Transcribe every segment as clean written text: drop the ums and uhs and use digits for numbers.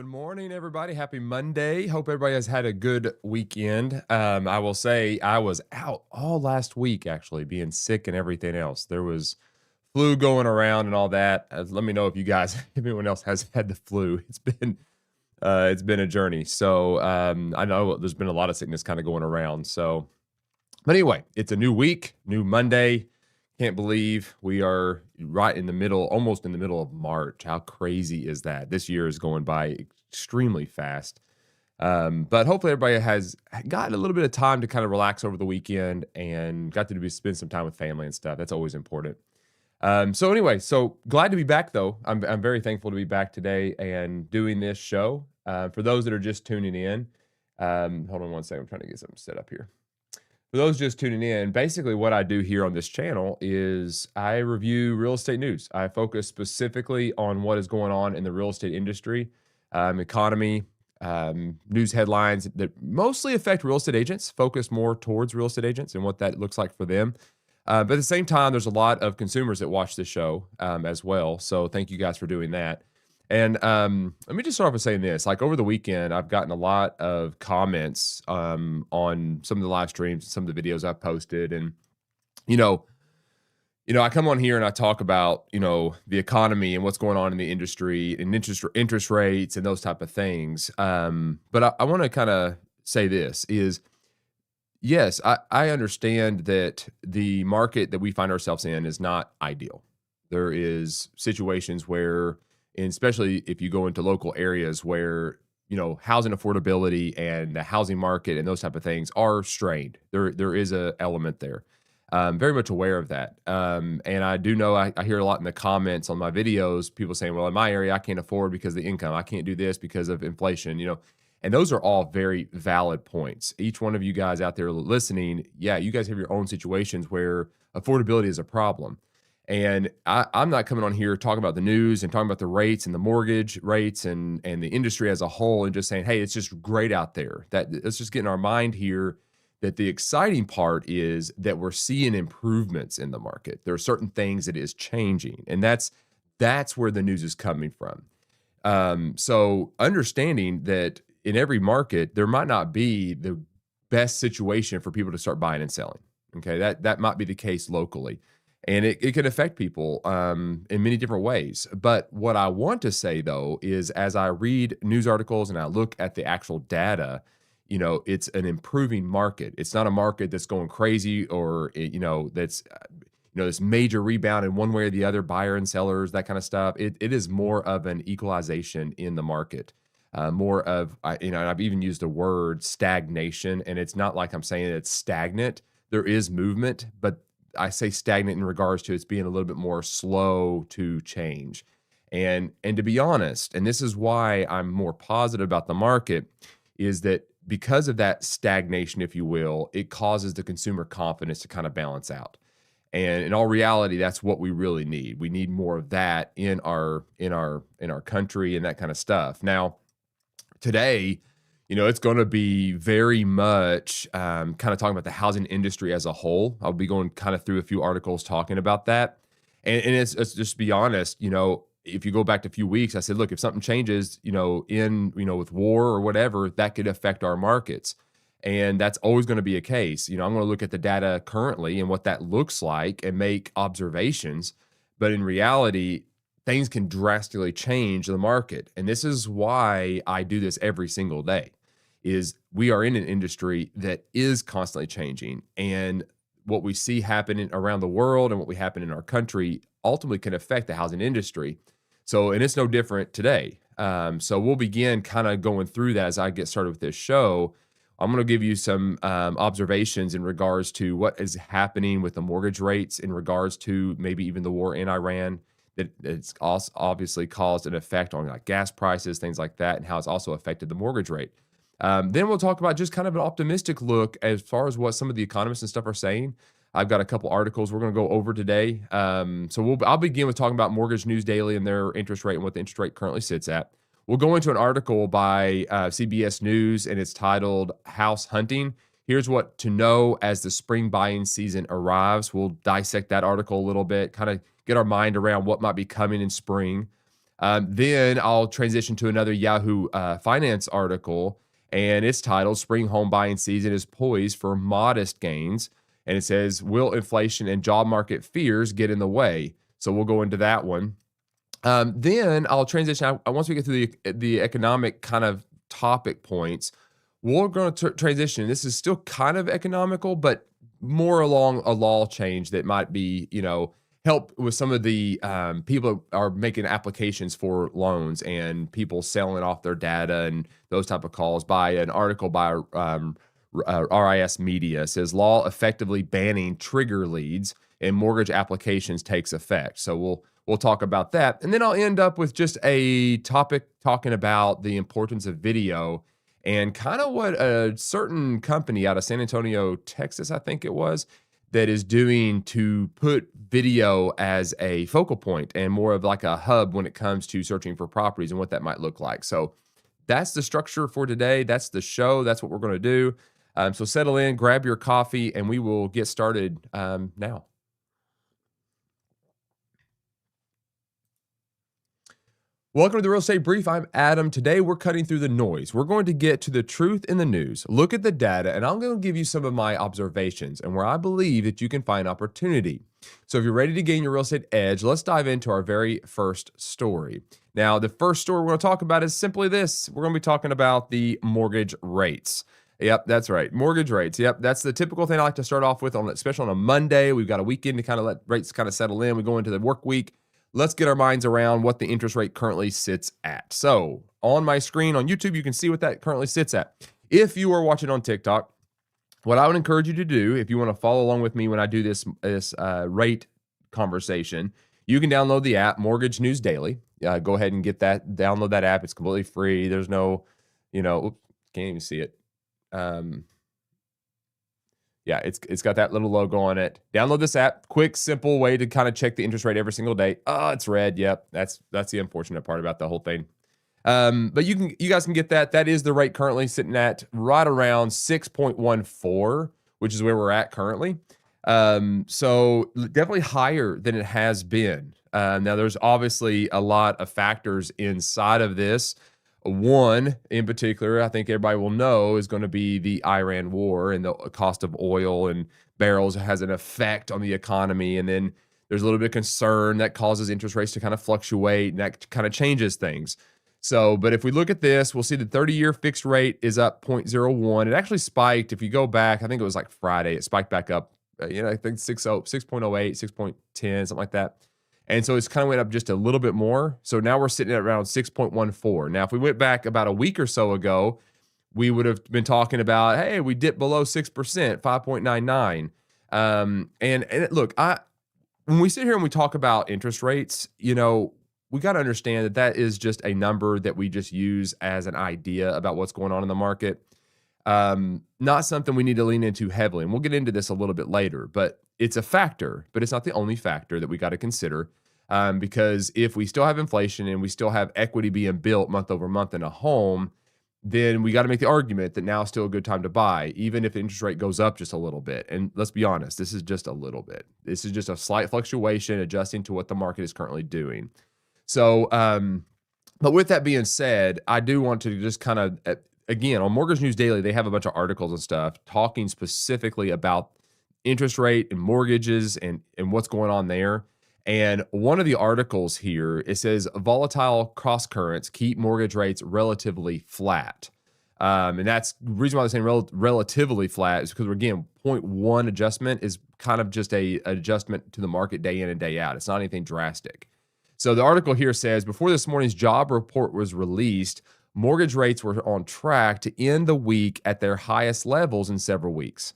Good morning, everybody. Happy Monday. Hope everybody has had a good weekend. I will say I was out all last week, actually, being sick and everything else. There was flu going around and all that. Let me know if you guys, if anyone else has had the flu. It's been a journey. So I know there's been a lot of sickness kind of going around. But anyway, it's a new week, new Monday. Can't believe we are right in the middle, almost in the middle of March. How crazy is that? This year is going by extremely fast. But hopefully everybody has got a little bit of time to kind of relax over the weekend and got to spend some time with family and stuff. That's always important. So anyway, so glad to be back though. I'm very thankful to be back today and doing this show. For those that are just tuning in, hold on one second. I'm trying to get something set up here. For those just tuning in, basically what I do here on this channel is I review real estate news. I focus specifically on what is going on in the real estate industry, economy, news headlines that mostly affect real estate agents, focus more towards real estate agents and what that looks like for them. But at the same time, there's a lot of consumers that watch this show as well. So thank you guys for doing that. And let me just start off with saying this. Like over the weekend, I've gotten a lot of comments on some of the live streams, some of the videos I've posted. And, you know, I come on here and I talk about, the economy and what's going on in the industry and interest rates and those type of things. But I want to kind of say this is, yes, I understand that the market that we find ourselves in is not ideal. There is situations where, and especially if you go into local areas where, housing affordability and the housing market and those type of things are strained. There is a element there. Very much aware of that. And I do know I hear a lot in the comments on my videos, people saying, well, in my area, I can't afford because of the income. I can't do this because of inflation, and those are all very valid points. Each one of you guys out there listening, yeah, you guys have your own situations where affordability is a problem. And I'm not coming on here talking about the news and talking about the rates and the mortgage rates and the industry as a whole and just saying, hey, it's just great out there. Let's just get in our mind here that the exciting part is that we're seeing improvements in the market. There are certain things that is changing, and that's where the news is coming from. So understanding that in every market, there might not be the best situation for people to start buying and selling. Okay, that might be the case locally. And it can affect people in many different ways. But what I want to say, though, is as I read news articles and I look at the actual data, it's an improving market. It's not a market that's going crazy or, that's, this major rebound in one way or the other, buyer and sellers, that kind of stuff. It is more of an equalization in the market. More of, and I've even used the word stagnation, and it's not like I'm saying it's stagnant. There is movement, but I say stagnant in regards to it's being a little bit more slow to change. And to be honest, and this is why I'm more positive about the market, is that because of that stagnation, if you will, it causes the consumer confidence to kind of balance out. And in all reality, that's what we really need. We need more of that in our country and that kind of stuff. Now, today, it's going to be very much kind of talking about the housing industry as a whole. I'll be going kind of through a few articles talking about that. And it's just to be honest, if you go back to a few weeks, I said, look, if something changes, with war or whatever, that could affect our markets. And that's always going to be a case. I'm going to look at the data currently and what that looks like and make observations. But in reality, things can drastically change the market. And this is why I do this every single day. Is we are in an industry that is constantly changing, and what we see happening around the world and what we happen in our country ultimately can affect the housing industry. So, and it's no different today. So we'll begin kind of going through that as I get started with this show. I'm going to give you some observations in regards to what is happening with the mortgage rates in regards to maybe even the war in Iran. That it's also obviously caused an effect on like gas prices, things like that, and how it's also affected the mortgage rate. Then we'll talk about just kind of an optimistic look as far as what some of the economists and stuff are saying. I've got a couple articles we're going to go over today. I'll begin with talking about Mortgage News Daily and their interest rate and what the interest rate currently sits at. We'll go into an article by CBS News, and it's titled House Hunting. Here's what to know as the spring buying season arrives. We'll dissect that article a little bit, kind of get our mind around what might be coming in spring. Then I'll transition to another Yahoo Finance article, and it's titled Spring Home Buying Season is Poised for Modest Gains. And it says, will inflation and job market fears get in the way? So we'll go into that one. Then I'll transition. Once we get to the economic kind of topic points, we're going to transition. This is still kind of economical, but more along a law change that might be, help with some of the people are making applications for loans and people selling off their data and those type of calls. By an article by RIS Media, it says law effectively banning trigger leads and mortgage applications takes effect. So we'll talk about that, and then I'll end up with just a topic talking about the importance of video and kind of what a certain company out of San Antonio, Texas, I think it was, that is doing to put video as a focal point and more of like a hub when it comes to searching for properties and what that might look like. So that's the structure for today. That's the show. That's what we're going to do. So settle in, grab your coffee, and we will get started now. Welcome to the Real Estate Brief. I'm Adam. Today, we're cutting through the noise. We're going to get to the truth in the news, look at the data, and I'm going to give you some of my observations and where I believe that you can find opportunity. So if you're ready to gain your real estate edge, let's dive into our very first story. Now, the first story we're going to talk about is simply this. We're going to be talking about the mortgage rates. Yep, that's right. Mortgage rates. Yep, that's the typical thing I like to start off with, especially on a Monday. We've got a weekend to kind of let rates kind of settle in. We go into the work week. Let's get our minds around what the interest rate currently sits at. So on my screen on YouTube, you can see what that currently sits at. If you are watching on TikTok, what I would encourage you to do, if you want to follow along with me when I do this rate conversation, you can download the app Mortgage News Daily. Go ahead and get that. Download that app. It's completely free. There's no, can't even see it. Yeah, it's got that little logo on it. Download this app. Quick, simple way to kind of check the interest rate every single day. Oh, it's red. Yep, that's the unfortunate part about the whole thing. But you guys can get that. That is the rate currently sitting at right around 6.14, which is where we're at currently. So definitely higher than it has been. Now there's obviously a lot of factors inside of this. One in particular, I think everybody will know, is going to be the Iran war, and the cost of oil and barrels has an effect on the economy. And then there's a little bit of concern that causes interest rates to kind of fluctuate, and that kind of changes things. So, but if we look at this, we'll see the 30-year fixed rate is up 0.01. It actually spiked. If you go back, I think it was like Friday, it spiked back up, I think 6.08, 6.10, something like that. And so it's kind of went up just a little bit more. So now we're sitting at around 6.14. Now, if we went back about a week or so ago, we would have been talking about, hey, we dipped below 6%, 5.99. And look, when we sit here and we talk about interest rates, we got to understand that is just a number that we just use as an idea about what's going on in the market. Not something we need to lean into heavily. And we'll get into this a little bit later, but it's a factor, but it's not the only factor that we got to consider. Because if we still have inflation and we still have equity being built month over month in a home, then we got to make the argument that now is still a good time to buy, even if the interest rate goes up just a little bit. And let's be honest, this is just a little bit. This is just a slight fluctuation adjusting to what the market is currently doing. So, but with that being said, I do want to just kind of, again, on Mortgage News Daily, they have a bunch of articles and stuff talking specifically about interest rate and mortgages and what's going on there. And one of the articles here, it says volatile cross currents keep mortgage rates relatively flat. And that's the reason why they're saying relatively flat is because, again, 0.1 adjustment is kind of just an adjustment to the market day in and day out. It's not anything drastic. So the article here says, before this morning's job report was released, mortgage rates were on track to end the week at their highest levels in several weeks.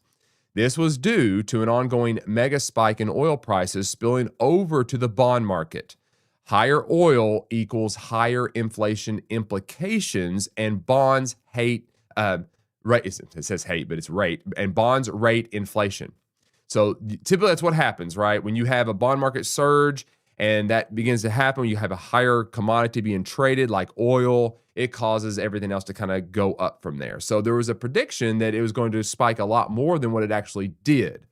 This was due to an ongoing mega spike in oil prices spilling over to the bond market. Higher oil equals higher inflation implications, and bonds hate, right? It says hate, but it's rate, and bonds rate inflation. So typically that's what happens, right? When you have a bond market surge and that begins to happen, you have a higher commodity being traded like oil, it causes everything else to kind of go up from there. So there was a prediction that it was going to spike a lot more than what it actually did.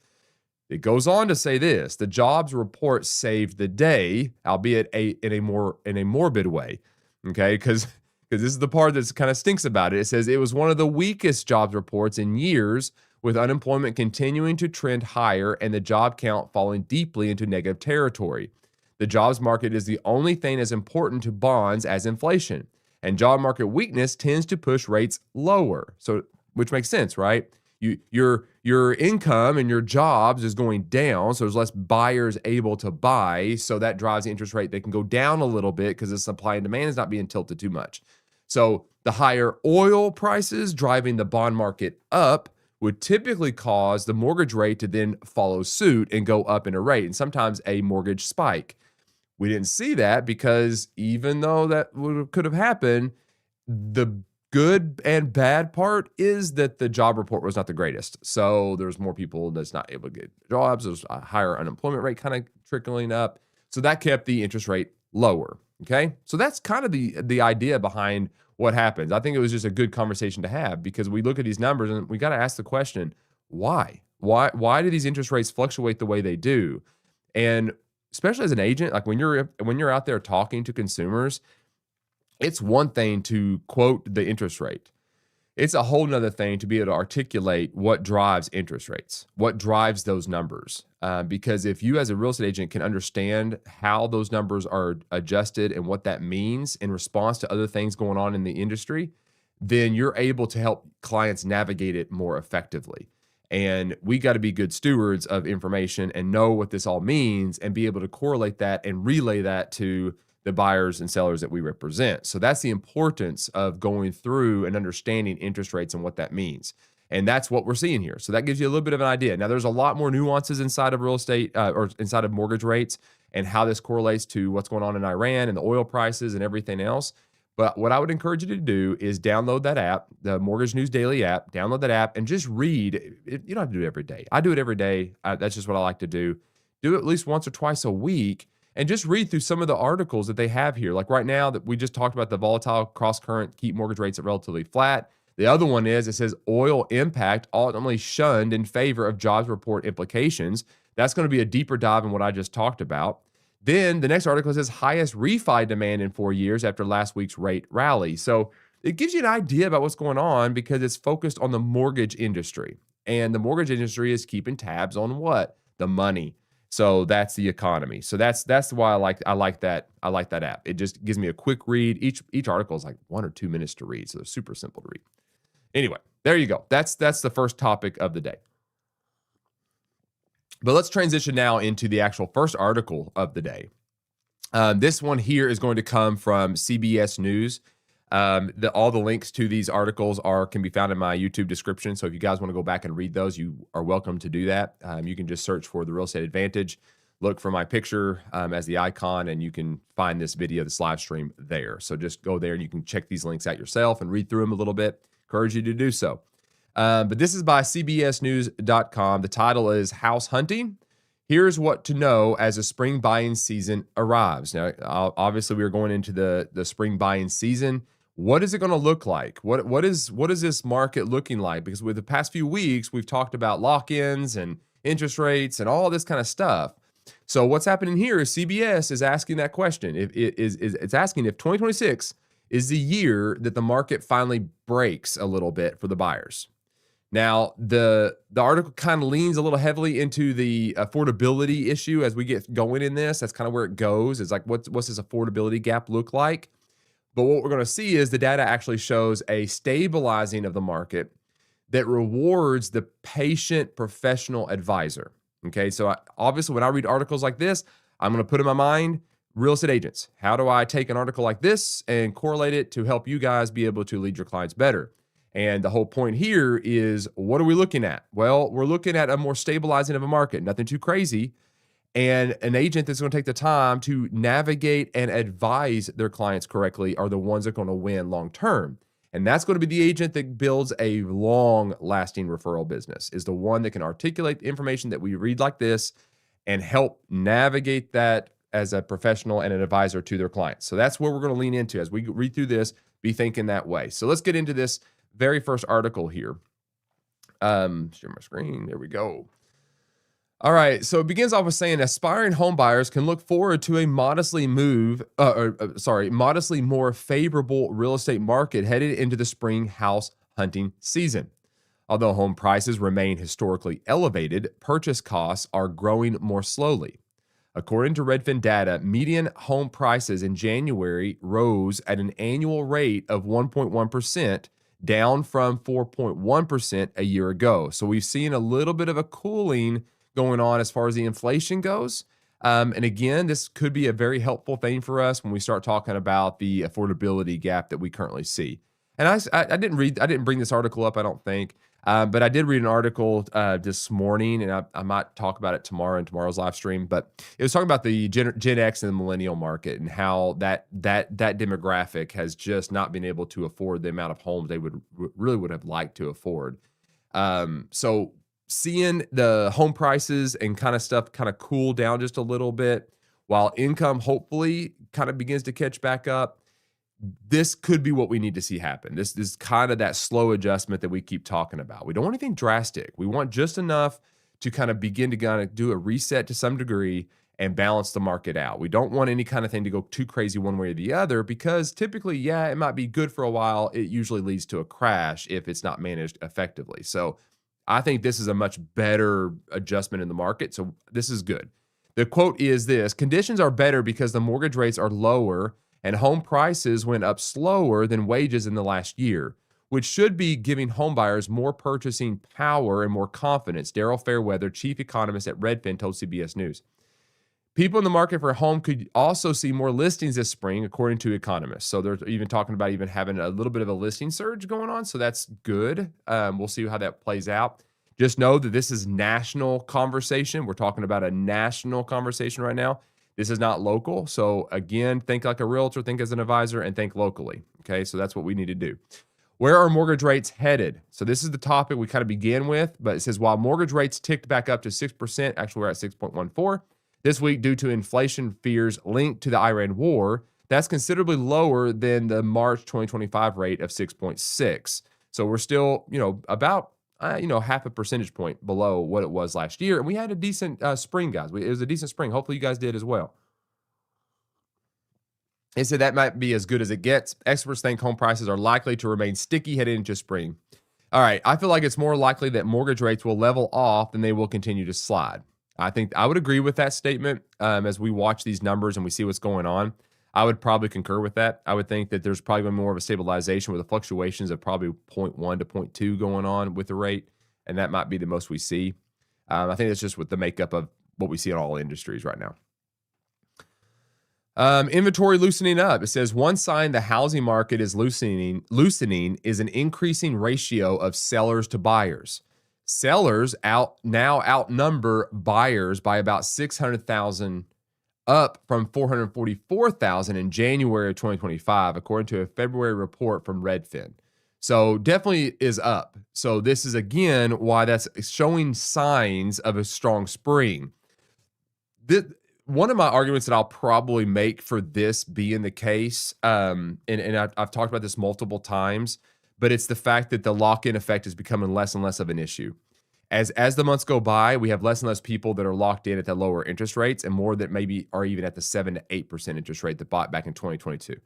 It goes on to say this: the jobs report saved the day, albeit in a morbid way. Okay, because this is the part that kind of stinks about it. It says it was one of the weakest jobs reports in years, with unemployment continuing to trend higher and the job count falling deeply into negative territory. The jobs market is the only thing as important to bonds as inflation, and job market weakness tends to push rates lower. So, which makes sense, right? Your income and your jobs is going down, so there's less buyers able to buy, so that drives the interest rate. They can go down a little bit because the supply and demand is not being tilted too much. So the higher oil prices driving the bond market up would typically cause the mortgage rate to then follow suit and go up in a rate, and sometimes a mortgage spike. We didn't see that because even though that could have happened, the good and bad part is that the job report was not the greatest. So there's more people that's not able to get jobs. There's a higher unemployment rate kind of trickling up. So that kept the interest rate lower. Okay. So that's kind of the idea behind what happens. I think it was just a good conversation to have because we look at these numbers and we got to ask the question, why? Why do these interest rates fluctuate the way they do? And especially as an agent, like when you're out there talking to consumers, it's one thing to quote the interest rate. It's a whole nother thing to be able to articulate what drives interest rates, what drives those numbers. Because if you as a real estate agent can understand how those numbers are adjusted and what that means in response to other things going on in the industry, then you're able to help clients navigate it more effectively. And we got to be good stewards of information and know what this all means and be able to correlate that and relay that to the buyers and sellers that we represent. So that's the importance of going through and understanding interest rates and what that means. And that's what we're seeing here. So that gives you a little bit of an idea. Now, there's a lot more nuances inside of real estate or inside of mortgage rates and how this correlates to what's going on in Iran and the oil prices and everything else. But what I would encourage you to do is download that app, the Mortgage News Daily app, download that app and just read. You don't have to do it every day. I do it every day. That's just what I like to do. Do it at least once or twice a week and just read through some of the articles that they have here. Like right now that we just talked about the volatile cross current, keep mortgage rates at relatively flat. The other one is it says oil impact ultimately shunned in favor of jobs report implications. That's going to be a deeper dive in what I just talked about. Then the next article says highest refi demand in 4 years after last week's rate rally. So it gives you an idea about what's going on because it's focused on the mortgage industry. And the mortgage industry is keeping tabs on what? The money. So that's the economy. So that's why I like that app. It just gives me a quick read. Each article is like 1 or 2 minutes to read. So they're super simple to read. Anyway, there you go. That's the first topic of the day. But let's transition now into the actual first article of the day. This one here is going to come from CBS News. All the links to these articles can be found in my YouTube description. So if you guys want to go back and read those, you are welcome to do that. You can just search for the Real Estate Advantage, look for my picture as the icon, and you can find this video, this live stream there. So just go there and you can check these links out yourself and read through them a little bit. Encourage you to do so. But this is by CBSNews.com. The title is House Hunting. Here's what to know as the spring buying season arrives. Now, obviously, we are going into the spring buying season. What is it going to look like? What is this market looking like? Because with the past few weeks, we've talked about lock-ins and interest rates and all this kind of stuff. So what's happening here is CBS is asking that question. It's asking if 2026 is the year that the market finally breaks a little bit for the buyers. Now, the article kind of leans a little heavily into the affordability issue as we get going in this. That's kind of where it goes. It's like, what's this affordability gap look like? But what we're going to see is the data actually shows a stabilizing of the market that rewards the patient professional advisor. Okay, so obviously when I read articles like this, I'm going to put in my mind real estate agents. How do I take an article like this and correlate it to help you guys be able to lead your clients better? And the whole point here is, what are we looking at? Well, we're looking at a more stabilizing of a market, nothing too crazy, and an agent that's going to take the time to navigate and advise their clients correctly are the ones that are going to win long term. And that's going to be the agent that builds a long-lasting referral business, is the one that can articulate the information that we read like this and help navigate that as a professional and an advisor to their clients. So that's where we're going to lean into as we read through this, be thinking that way. So let's get into this very first article here. Share my screen. There we go. All right, so it begins off with saying aspiring home buyers can look forward to a modestly more favorable real estate market headed into the spring house hunting season. Although home prices remain historically elevated, purchase costs are growing more slowly. According to Redfin data, median home prices in January rose at an annual rate of 1.1%, down from 4.1% a year ago. So we've seen a little bit of a cooling going on as far as the inflation goes. And again, this could be a very helpful thing for us when we start talking about the affordability gap that we currently see. And I didn't bring this article up, I don't think. But I did read an article this morning, and I might talk about it tomorrow in tomorrow's live stream. But it was talking about the Gen X and the millennial market and how that demographic has just not been able to afford the amount of homes they really would have liked to afford. So seeing the home prices and kind of stuff kind of cool down just a little bit, while income hopefully kind of begins to catch back up, this could be what we need to see happen. This is kind of that slow adjustment that we keep talking about. We don't want anything drastic. We want just enough to kind of begin to kind of do a reset to some degree and balance the market out. We don't want any kind of thing to go too crazy one way or the other, because typically, yeah, it might be good for a while. It usually leads to a crash if it's not managed effectively. So I think this is a much better adjustment in the market. So this is good. The quote is this: conditions are better because the mortgage rates are lower and home prices went up slower than wages in the last year, which should be giving homebuyers more purchasing power and more confidence, Daryl Fairweather, chief economist at Redfin, told CBS News. People in the market for a home could also see more listings this spring, according to economists. So they're even talking about even having a little bit of a listing surge going on. So that's good. We'll see how that plays out. Just know that this is national conversation. We're talking about a national conversation right now. This is not local. So again, think like a realtor, think as an advisor, and think locally. Okay, so that's what we need to do. Where are mortgage rates headed? So this is the topic we kind of began with, but it says while mortgage rates ticked back up to 6%, actually we're at 6.14 this week due to inflation fears linked to the Iran war. That's considerably lower than the March 2025 rate of 6.6. So we're still, about half a percentage point below what it was last year. And we had a decent spring, guys. It was a decent spring. Hopefully you guys did as well. They said that might be as good as it gets. Experts think home prices are likely to remain sticky heading into spring. All right, I feel like it's more likely that mortgage rates will level off than they will continue to slide. I think I would agree with that statement as we watch these numbers and we see what's going on. I would probably concur with that. I would think that there's probably going to be more of a stabilization with the fluctuations of probably 0.1 to 0.2 going on with the rate, and that might be the most we see. I think it's just with the makeup of what we see in all industries right now. Inventory loosening up. It says one sign the housing market is loosening is an increasing ratio of sellers to buyers. Sellers now outnumber buyers by about 600,000, up from 444,000 in January of 2025, according to a February report from Redfin. So definitely is up. So this is again why that's showing signs of a strong spring. One of my arguments that I'll probably make for this being the case, and I've talked about this multiple times, but it's the fact that the lock-in effect is becoming less and less of an issue. As the months go by, we have less and less people that are locked in at the lower interest rates and more that maybe are even at the 7 to 8% interest rate that bought back in 2022.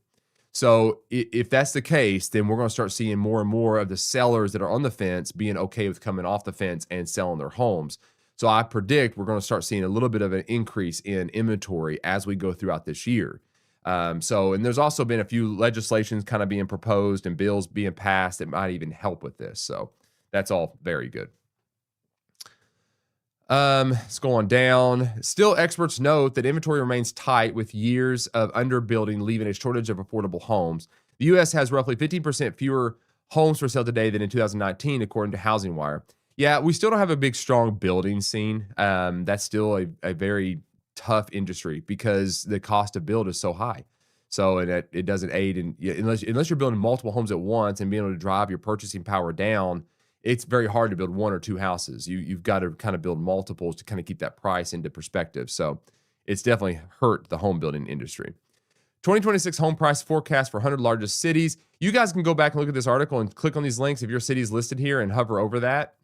So if that's the case, then we're going to start seeing more and more of the sellers that are on the fence being okay with coming off the fence and selling their homes. So I predict we're going to start seeing a little bit of an increase in inventory as we go throughout this year. And there's also been a few legislations kind of being proposed and bills being passed that might even help with this. So that's all very good. It's going down. Still, experts note that inventory remains tight with years of underbuilding, leaving a shortage of affordable homes. The U.S. has roughly 15% fewer homes for sale today than in 2019, according to Housing Wire. Yeah, we still don't have a big, strong building scene. That's still a very tough industry because the cost to build is so high. So and it doesn't aid in, unless you're building multiple homes at once and being able to drive your purchasing power down. It's very hard to build one or two houses. You've got to kind of build multiples to kind of keep that price into perspective. So it's definitely hurt the home building industry. 2026 home price forecast for 100 largest cities. You guys can go back and look at this article and click on these links if your city is listed here and hover over that.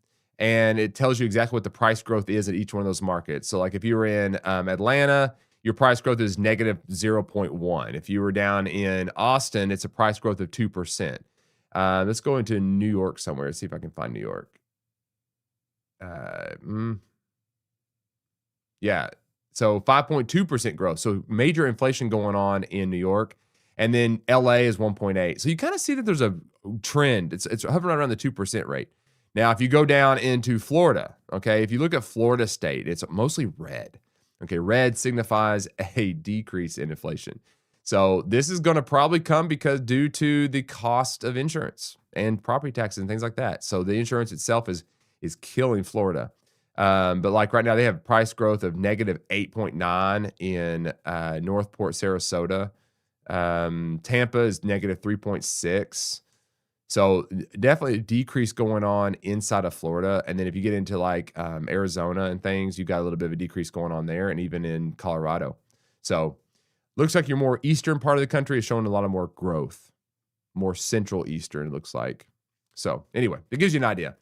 and it tells you exactly what the price growth is at each one of those markets. So like if you were in Atlanta, your price growth is negative 0.1. If you were down in Austin, it's a price growth of 2%. Let's go into New York somewhere. Let's see if I can find New York. Yeah. So 5.2% growth. So major inflation going on in New York. And then LA is 1.8. So you kind of see that there's a trend. It's hovering around the 2% rate. Now, if you go down into Florida, okay, if you look at Florida state, it's mostly red. Okay, red signifies a decrease in inflation. So this is going to probably come because due to the cost of insurance and property taxes and things like that. So the insurance itself is killing Florida. But like right now, they have price growth of negative 8.9 in Northport, Sarasota. Tampa is negative 3.6. So definitely a decrease going on inside of Florida. And then if you get into like Arizona and things, you got a little bit of a decrease going on there, and even in Colorado. So looks like your more eastern part of the country is showing a lot of more growth, more central eastern, it looks like. So anyway, it gives you an idea.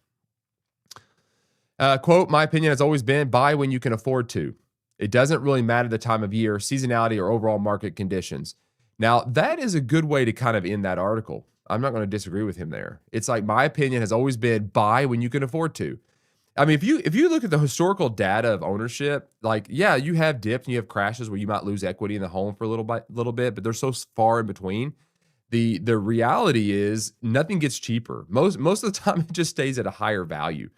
Quote, my opinion has always been buy when you can afford to. It doesn't really matter the time of year, seasonality, or overall market conditions. Now, that is a good way to kind of end that article. I'm not going to disagree with him there. It's like my opinion has always been buy when you can afford to. I mean, if you look at the historical data of ownership, like, yeah, you have dips and you have crashes where you might lose equity in the home for a little bit, but they're so far in between. The reality is nothing gest cheaper. Most of the time it just stays at a higher value.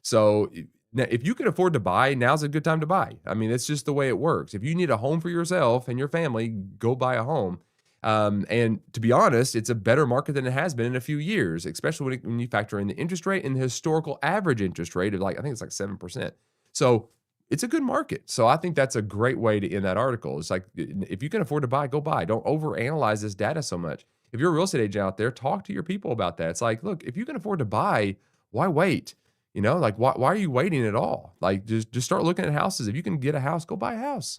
So now, if you can afford to buy, now's a good time to buy. I mean, it's just the way it works. If you need a home for yourself and your family, go buy a home. And to be honest, it's a better market than it has been in a few years, especially when you factor in the interest rate and the historical average interest rate of I think it's like 7%. So it's a good market. So I think that's a great way to end that article. It's like, if you can afford to buy, go buy. Don't overanalyze this data so much. If you're a real estate agent out there, talk to your people about that. It's like, look, if you can afford to buy, why wait? You know, like why are you waiting at all? Like just start looking at houses. If you can get a house, go buy a house.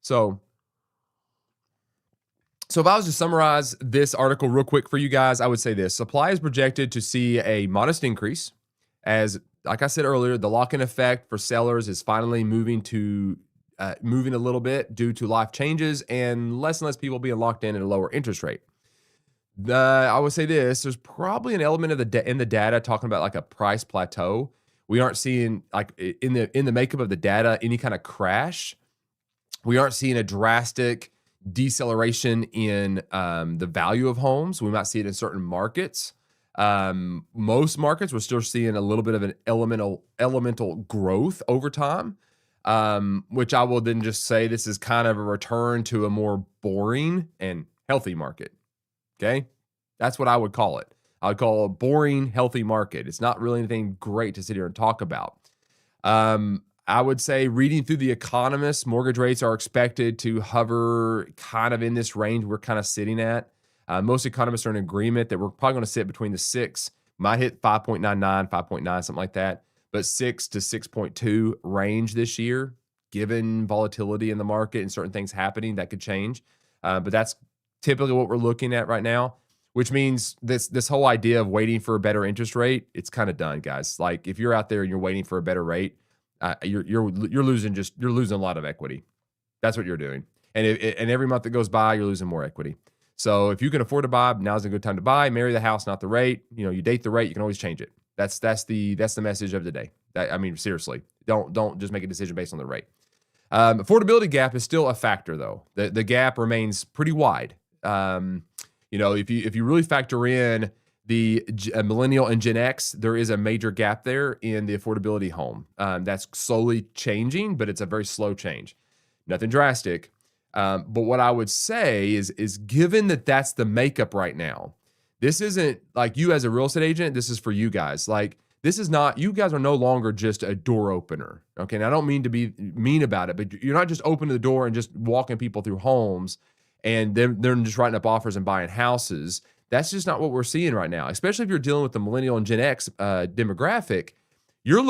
So if I was to summarize this article real quick for you guys, I would say this. Supply is projected to see a modest increase as, like I said earlier, the lock-in effect for sellers is finally moving a little bit due to life changes and less people being locked in at a lower interest rate. I would say this, there's probably an element of in the data talking about like a price plateau. We aren't seeing like in the makeup of the data any kind of crash. We aren't seeing a drastic deceleration in the value of homes. We might see it in certain markets. Most markets, we're still seeing a little bit of an elemental growth over time, which I will then just say this is kind of a return to a more boring and healthy market. Okay, that's what I would call it. I would call it a boring, healthy market. It's not really anything great to sit here and talk about. I would say reading through The Economist, mortgage rates are expected to hover kind of in this range we're kind of sitting at. Most economists are in agreement that we're probably going to sit between the 6, might hit 5.99, 5.9, something like that, but 6 to 6.2 range this year, given volatility in the market and certain things happening that could change. But that's typically what we're looking at right now, which means this whole idea of waiting for a better interest rate, it's kind of done, guys. Like if you're out there and you're waiting for a better rate, you're losing a lot of equity. That's what you're doing. And every month that goes by, you're losing more equity. So if you can afford to buy, now's a good time to buy. Marry the house, not the rate. You know, you date the rate, you can always change it. That's the message of the day. I mean, seriously, don't just make a decision based on the rate. Affordability gap is still a factor, though. The gap remains pretty wide. You know, if you really factor in the millennial and Gen X, there is a major gap there in the affordability home. That's slowly changing, but it's a very slow change. Nothing drastic. But what I would say is given that that's the makeup right now, this isn't like you as a real estate agent. This is for you guys. Like this is not, you guys are no longer just a door opener. Okay. And I don't mean to be mean about it, but you're not just opening the door and just walking people through homes and they're just writing up offers and buying houses. That's just not what we're seeing right now, especially if you're dealing with the millennial and Gen X demographic. You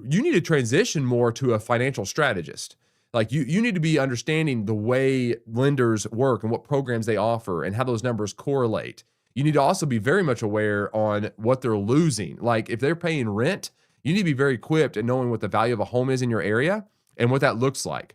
need to transition more to a financial strategist. Like you need to be understanding the way lenders work and what programs they offer and how those numbers correlate. You need to also be very much aware on what they're losing. Like if they're paying rent you need to be very equipped at knowing what the value of a home is in your area and what that looks like.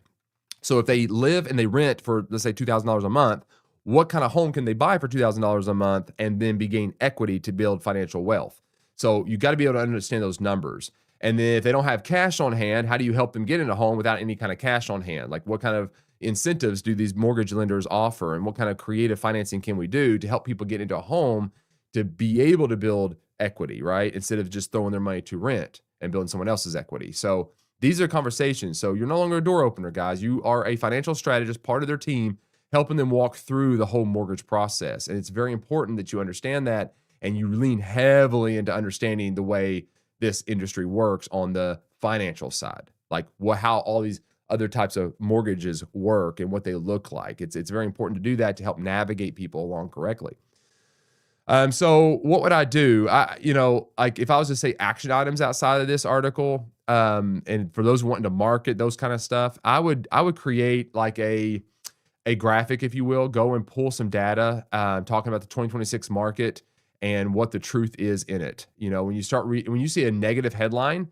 So if they live and they rent for, let's say, $2,000 a month, what kind of home can they buy for $2,000 a month and then gain equity to build financial wealth? So you got to be able to understand those numbers. And then if they don't have cash on hand, how do you help them get in a home without any kind of cash on hand? Like what kind of incentives do these mortgage lenders offer? And what kind of creative financing can we do to help people get into a home to be able to build equity, right? Instead of just throwing their money to rent and building someone else's equity. So these are conversations. So you're no longer a door opener, guys. You are a financial strategist, part of their team, helping them walk through the whole mortgage process. And it's very important that you understand that and you lean heavily into understanding the way this industry works on the financial side, like how all these other types of mortgages work and what they look like. It's very important to do that to help navigate people along correctly. So what would I do? Like if I was to say action items outside of this article, and for those wanting to market those kind of stuff, I would create like a graphic, if you will, go and pull some data, talking about the 2026 market and what the truth is in it. When you see a negative headline,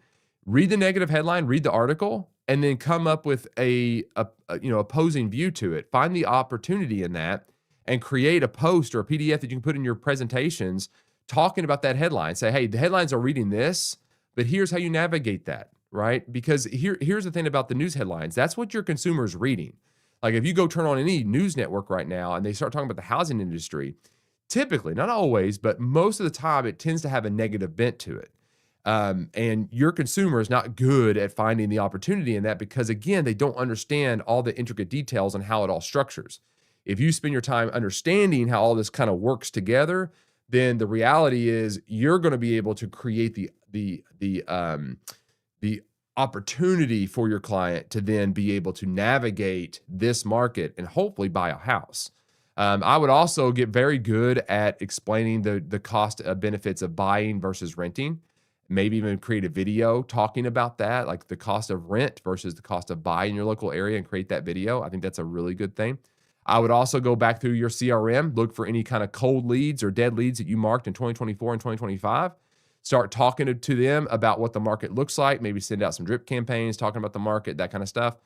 read the negative headline, read the article, and then come up with a opposing view to it. Find the opportunity in that and create a post or a PDF that you can put in your presentations talking about that headline. Say, hey, the headlines are reading this, but here's how you navigate that, right? Because here's the thing about the news headlines. That's what your consumer's reading. Like if you go turn on any news network right now and they start talking about the housing industry, typically, not always, but most of the time, it tends to have a negative bent to it. And your consumer is not good at finding the opportunity in that because, again, they don't understand all the intricate details on how it all structures. If you spend your time understanding how all this kind of works together, then the reality is you're going to be able to create the opportunity for your client to then be able to navigate this market and hopefully buy a house. I would also get very good at explaining the cost benefits of buying versus renting. Maybe even create a video talking about that, like the cost of rent versus the cost of buying in your local area and create that video. I think that's a really good thing. I would also go back through your CRM, look for any kind of cold leads or dead leads that you marked in 2024 and 2025. Start talking to them about what the market looks like. Maybe send out some drip campaigns talking about the market, that kind of stuff.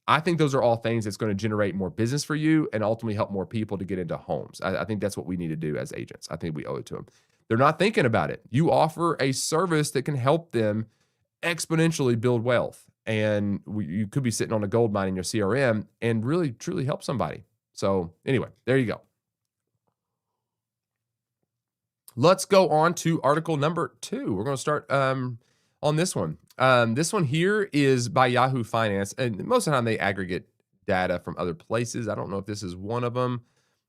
I think those are all things that's going to generate more business for you and ultimately help more people to get into homes. I think that's what we need to do as agents. I think we owe it to them. They're not thinking about it. You offer a service that can help them exponentially build wealth. And you could be sitting on a gold mine in your CRM and really, truly help somebody. So anyway, there you go. Let's go on to article number 2. We're going to start on this one. This one here is by Yahoo Finance. And most of the time they aggregate data from other places. I don't know if this is one of them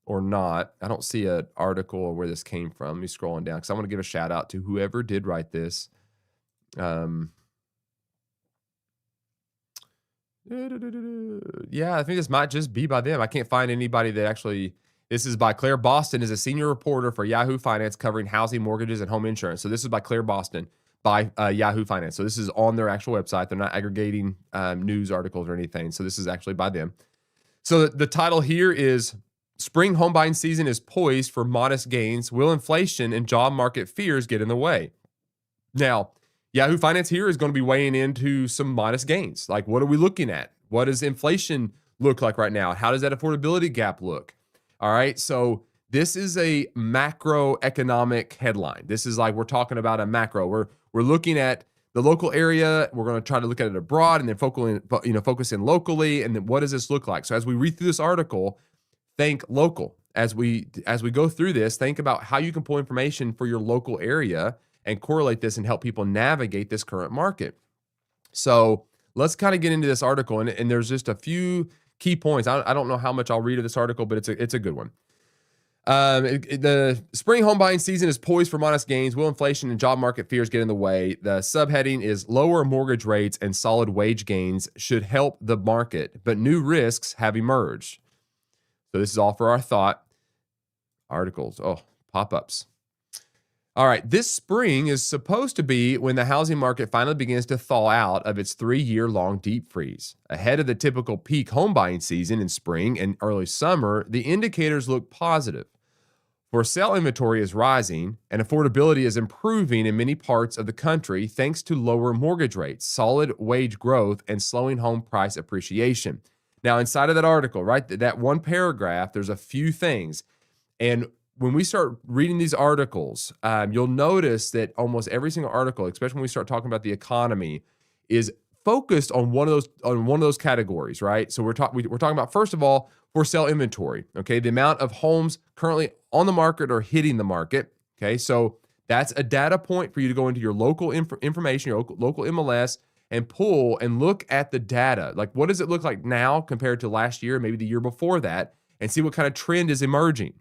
or not. I don't see an article or where this came from. Let me scroll on down because I want to give a shout out to whoever did write this. Yeah, I think this might just be by them. I can't find anybody that actually. This is by Claire Boston, is a senior reporter for Yahoo Finance covering housing, mortgages, and home insurance. So this is by Claire Boston by Yahoo Finance. So this is on their actual website. They're not aggregating news articles or anything. So this is actually by them. So the title here is Spring Home Buying Season is Poised for Modest Gains. Will inflation and job market fears get in the way? Now, Yahoo Finance here is going to be weighing into some modest gains. Like, what are we looking at? What does inflation look like right now? How does that affordability gap look? All right, so this is a macroeconomic headline. This is like we're talking about a macro. We're looking at the local area. We're going to try to look at it abroad and then focus in locally. And then what does this look like? So as we read through this article, think local. As we go through this, think about how you can pull information for your local area and correlate this and help people navigate this current market. So let's kind of get into this article, and there's just a few key points. I don't know how much I'll read of this article, but it's a good one. The spring home buying season is poised for modest gains. Will inflation and job market fears get in the way? The subheading is lower mortgage rates and solid wage gains should help the market, but new risks have emerged. So this is all for our thought. Articles, pop-ups. All right, this spring is supposed to be when the housing market finally begins to thaw out of its 3-year-long deep freeze. Ahead of the typical peak home buying season in spring and early summer, the indicators look positive. For sale inventory is rising and affordability is improving in many parts of the country thanks to lower mortgage rates, solid wage growth, and slowing home price appreciation. Now, inside of that article, right, that one paragraph, there's a few things. And when we start reading these articles, you'll notice that almost every single article, especially when we start talking about the economy, is focused on one of those categories, right? So we're talking about, first of all, for sale inventory. Okay, the amount of homes currently on the market or hitting the market. Okay, so that's a data point for you to go into your local information, your local MLS, and pull and look at the data. Like, what does it look like now compared to last year, maybe the year before that, and see what kind of trend is emerging.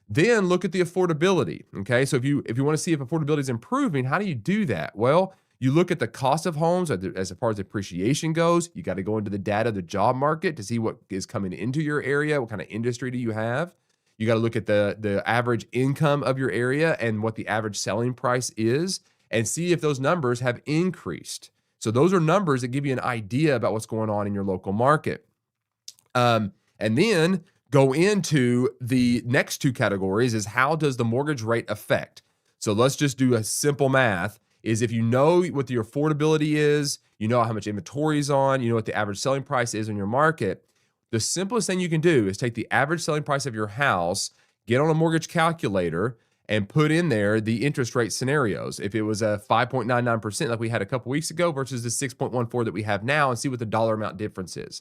Then look at the affordability. Okay, so if you want to see if affordability is improving, how do you do that? Well, you look at the cost of homes as far as appreciation goes. You got to go into the data of the job market to see what is coming into your area. What kind of industry do you have? You got to look at the average income of your area and what the average selling price is, and see if those numbers have increased. So those are numbers that give you an idea about what's going on in your local market. And then go into the next two categories is, how does the mortgage rate affect? So let's just do a simple math. Is if you know what the affordability is, you know how much inventory is on, you know what the average selling price is in your market, the simplest thing you can do is take the average selling price of your house, get on a mortgage calculator, and put in there the interest rate scenarios. If it was a 5.99% like we had a couple weeks ago versus the 6.14 that we have now, and see what the dollar amount difference is.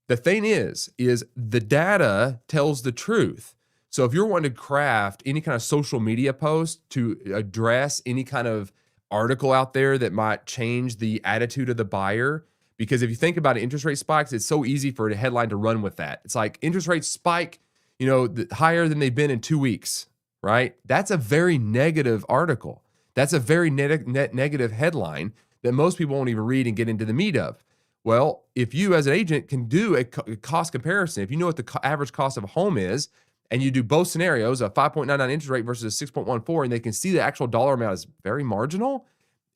The thing is the data tells the truth. So if you're wanting to craft any kind of social media post to address any kind of article out there that might change the attitude of the buyer, because if you think about it, interest rate spikes, it's so easy for a headline to run with that. It's like interest rates spike, higher than they've been in 2 weeks, right? That's a very negative article. That's a very negative headline that most people won't even read and get into the meat of. Well, if you as an agent can do a cost comparison, if you know what the average cost of a home is, and you do both scenarios, a 5.99 interest rate versus a 6.14, and they can see the actual dollar amount is very marginal,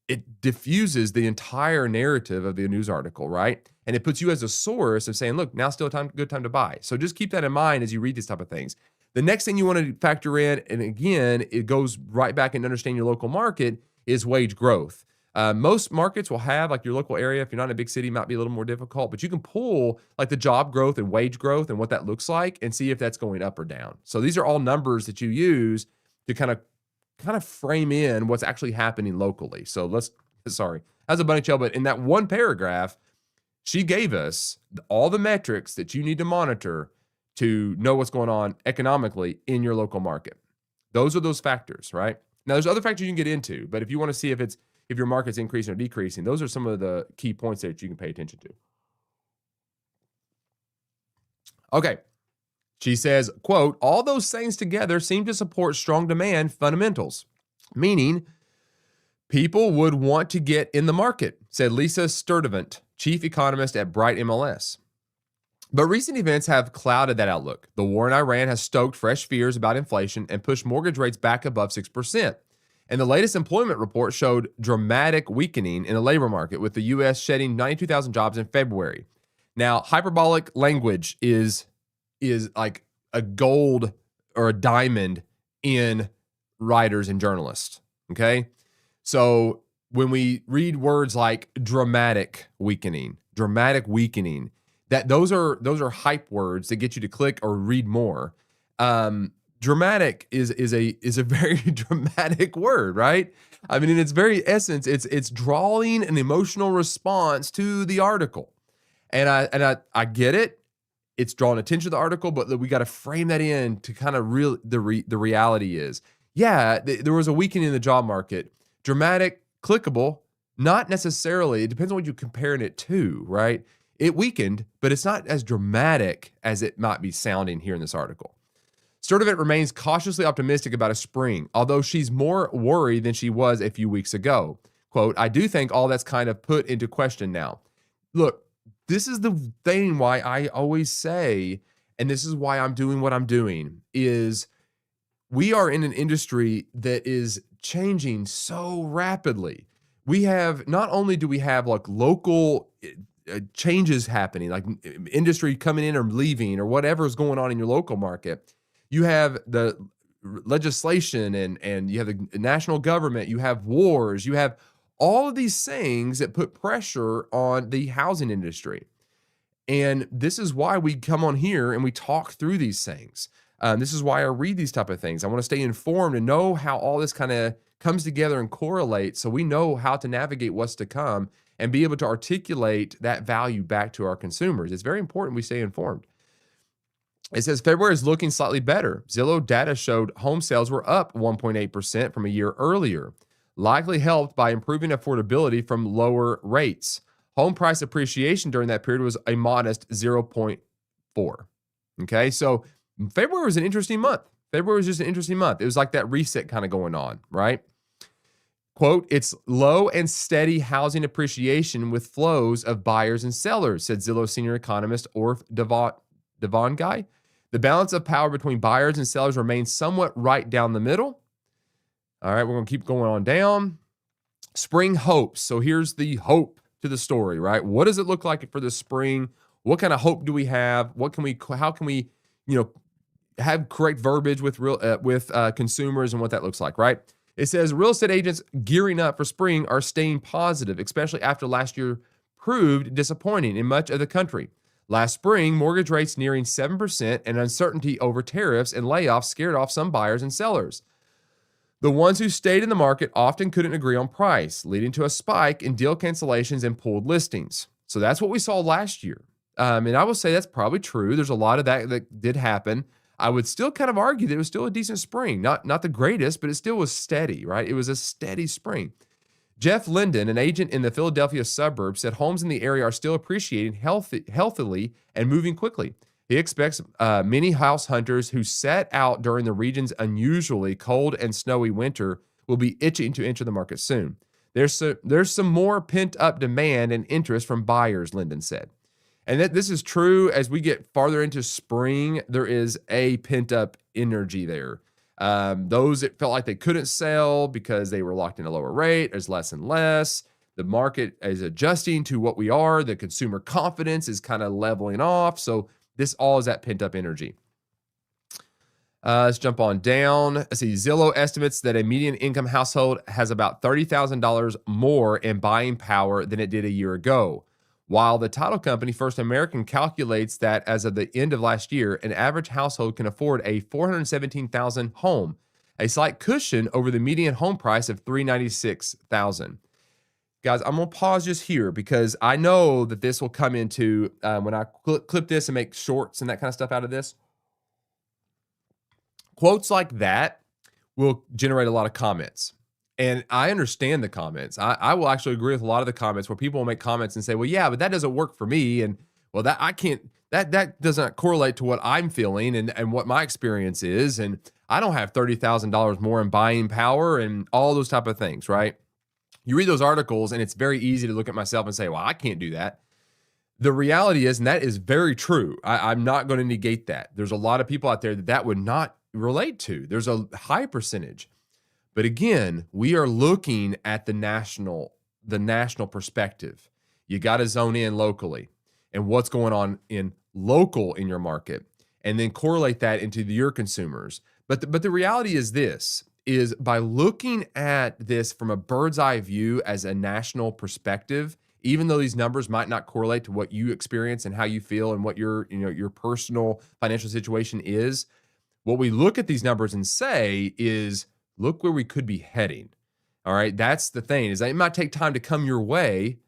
it diffuses the entire narrative of the news article, right? And it puts you as a source of saying, look, now's still a good time to buy. So just keep that in mind as you read these type of things. The next thing you want to factor in, and again, it goes right back and understand your local market, is wage growth. Most markets will have, like your local area, if you're not in a big city, might be a little more difficult, but you can pull like the job growth and wage growth and what that looks like and see if that's going up or down. So these are all numbers that you use to kind of frame in what's actually happening locally. So that's a bunny trail, but in that one paragraph, she gave us all the metrics that you need to monitor to know what's going on economically in your local market. Those are those factors, right? Now, there's other factors you can get into, but if you want to see if your market's increasing or decreasing, those are some of the key points that you can pay attention to. Okay. She says, quote, all those things together seem to support strong demand fundamentals, meaning people would want to get in the market, said Lisa Sturdivant, chief economist at Bright MLS. But recent events have clouded that outlook. The war in Iran has stoked fresh fears about inflation and pushed mortgage rates back above 6%. And the latest employment report showed dramatic weakening in the labor market, with the U.S. shedding 92,000 jobs in February. Now, hyperbolic language is like a gold or a diamond in writers and journalists, okay? So when we read words like dramatic weakening, that those are hype words that get you to click or read more. Dramatic is a very dramatic word, right? I mean, in its very essence, it's drawing an emotional response to the article, and I get it. It's drawing attention to the article, but we got to frame that in to kind of the reality is, there was a weakening in the job market. Dramatic, clickable, not necessarily. It depends on what you're comparing it to, right? It weakened, but it's not as dramatic as it might be sounding here in this article. Sturdivant remains cautiously optimistic about a spring, although she's more worried than she was a few weeks ago. Quote, I do think all that's kind of put into question now. Look, this is the thing why I always say, and this is why I'm doing what I'm doing, is we are in an industry that is changing so rapidly. Not only do we have like local changes happening, like industry coming in or leaving or whatever is going on in your local market, you have the legislation and you have the national government, you have wars, you have all of these things that put pressure on the housing industry. And this is why we come on here and we talk through these things. This is why I read these type of things. I want to stay informed and know how all this kind of comes together and correlates so we know how to navigate what's to come and be able to articulate that value back to our consumers. It's very important we stay informed. It says February is looking slightly better. Zillow data showed home sales were up 1.8% from a year earlier, likely helped by improving affordability from lower rates. Home price appreciation during that period was a modest 0.4. Okay, so February was an interesting month. February was just an interesting month. It was like that reset kind of going on, right? Quote, it's low and steady housing appreciation with flows of buyers and sellers, said Zillow senior economist Orf Devon. The balance of power between buyers and sellers remains somewhat right down the middle. All right, we're going to keep going on down. Spring hopes. So here's the hope to the story, right? What does it look like for the spring? What kind of hope do we have? How can we, have correct verbiage with consumers and what that looks like, right? It says real estate agents gearing up for spring are staying positive, especially after last year proved disappointing in much of the country. Last spring, mortgage rates nearing 7% and uncertainty over tariffs and layoffs scared off some buyers and sellers. The ones who stayed in the market often couldn't agree on price, leading to a spike in deal cancellations and pulled listings. So that's what we saw last year. And I will say that's probably true. There's a lot of that did happen. I would still kind of argue that it was still a decent spring. Not the greatest, but it still was steady, right? It was a steady spring. Jeff Linden, an agent in the Philadelphia suburbs, said homes in the area are still appreciating healthily and moving quickly. He expects many house hunters who set out during the region's unusually cold and snowy winter will be itching to enter the market soon. There's some more pent-up demand and interest from buyers, Linden said. And that this is true as we get farther into spring, there is a pent-up energy there. Those that felt like they couldn't sell because they were locked in a lower rate, there's less and less. The market is adjusting to what we are. The consumer confidence is kind of leveling off. So this all is that pent-up energy. Let's jump on down. Let's see. Zillow estimates that a median income household has about $30,000 more in buying power than it did a year ago. While the title company First American calculates that as of the end of last year, an average household can afford a $417,000 home, a slight cushion over the median home price of $396,000. Guys, I'm going to pause just here because I know that this will come into, when I clip this and make shorts and that kind of stuff out of this, quotes like that will generate a lot of comments. And I understand the comments. I will actually agree with a lot of the comments where people will make comments and say, well, yeah, but that doesn't work for me. And well, that doesn't correlate to what I'm feeling and what my experience is. And I don't have $30,000 more in buying power and all those type of things, right? You read those articles and it's very easy to look at myself and say, well, I can't do that. The reality is, and that is very true. I'm not going to negate that. There's a lot of people out there that would not relate to. There's a high percentage. But again, we are looking at the national perspective. You got to zone in locally and what's going on in your market and then correlate that into your consumers. But the reality is this, is by looking at this from a bird's eye view as a national perspective, even though these numbers might not correlate to what you experience and how you feel and what your personal financial situation is, what we look at these numbers and say is, look where we could be heading. All right. That's the thing, is that it might take time to come your way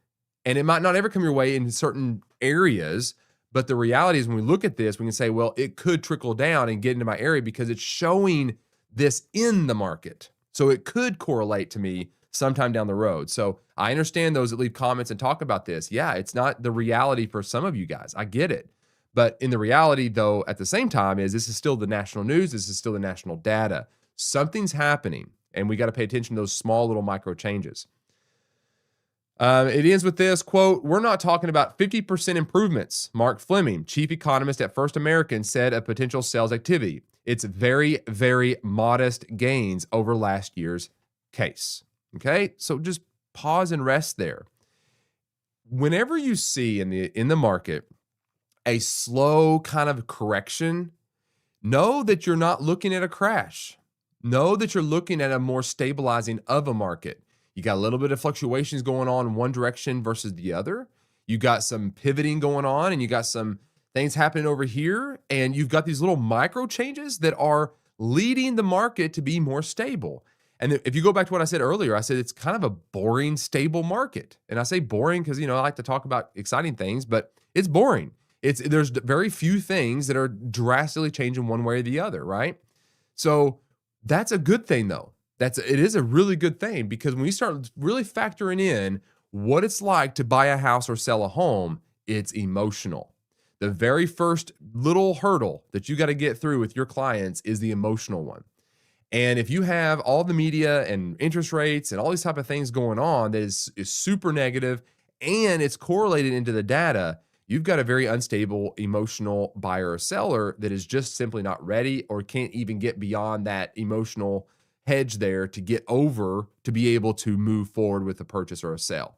and it might not ever come your way in certain areas. But the reality is when we look at this, we can say, well, it could trickle down and get into my area because it's showing this in the market. So it could correlate to me sometime down the road. So I understand those that leave comments and talk about this. Yeah, it's not the reality for some of you guys. I get it. But in the reality, though, at the same time, is this is still the national news. This is still the national data. Something's happening, and we got to pay attention to those small little micro changes. It ends with this quote, we're not talking about 50% improvements. Mark Fleming, chief economist at First American, said of potential sales activity. It's very, very modest gains over last year's case. Okay, so just pause and rest there. Whenever you see in the market a slow kind of correction, know that you're not looking at a crash. Know that you're looking at a more stabilizing of a market. You got a little bit of fluctuations going on in one direction versus the other. You got some pivoting going on, and you got some things happening over here, and you've got these little micro changes that are leading the market to be more stable. And if you go back to what I said earlier, I said it's kind of a boring, stable market. And I say boring because, I like to talk about exciting things, but it's boring. There's very few things that are drastically changing one way or the other, right? So that's a good thing, though. It is a really good thing, because when you start really factoring in what it's like to buy a house or sell a home, it's emotional. The very first little hurdle that you got to get through with your clients is the emotional one. And if you have all the media and interest rates and all these type of things going on that is super negative, and it's correlated into the data, you've got a very unstable emotional buyer or seller that is just simply not ready, or can't even get beyond that emotional hedge there to get over to be able to move forward with a purchase or a sale.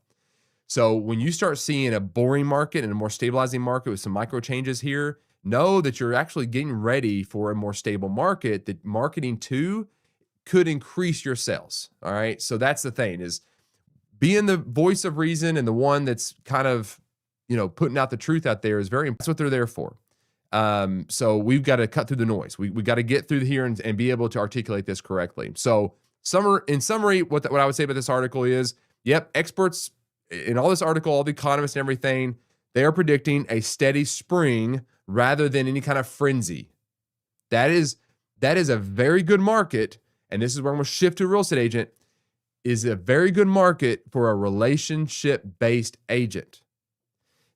So when you start seeing a boring market and a more stabilizing market with some micro changes here, know that you're actually getting ready for a more stable market that marketing to could increase your sales. All right. So that's the thing, is being the voice of reason and the one that's kind of, putting out the truth out there is that's what they're there for. So we've got to cut through the noise. We got to get through here and be able to articulate this correctly. So in summary, what I would say about this article is, yep, experts in all this article, all the economists and everything, they are predicting a steady spring rather than any kind of frenzy. That is a very good market. And this is where I'm going to shift to a real estate agent, is a very good market for a relationship-based agent.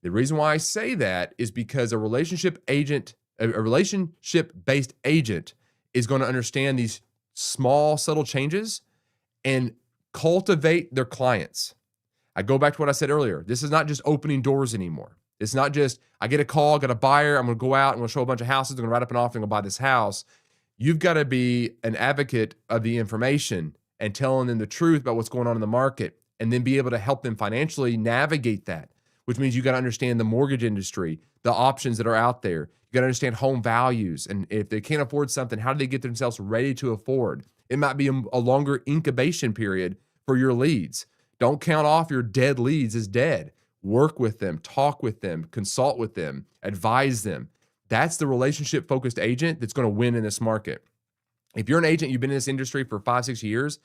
The reason why I say that is because a relationship-based agent is going to understand these small, subtle changes and cultivate their clients. I go back to what I said earlier. This is not just opening doors anymore. It's not just, I get a call, got a buyer, I'm going to go out, I'm going to show a bunch of houses, I'm going to write up an offer, and go buy this house. You've got to be an advocate of the information and telling them the truth about what's going on in the market, and then be able to help them financially navigate that, which means you got to understand the mortgage industry, the options that are out there. You got to understand home values. And if they can't afford something, how do they get themselves ready to afford? It might be a longer incubation period for your leads. Don't count off your dead leads as dead. Work with them, talk with them, consult with them, advise them. That's the relationship-focused agent that's going to win in this market. If you're an agent, you've been in this industry for 5-6 years,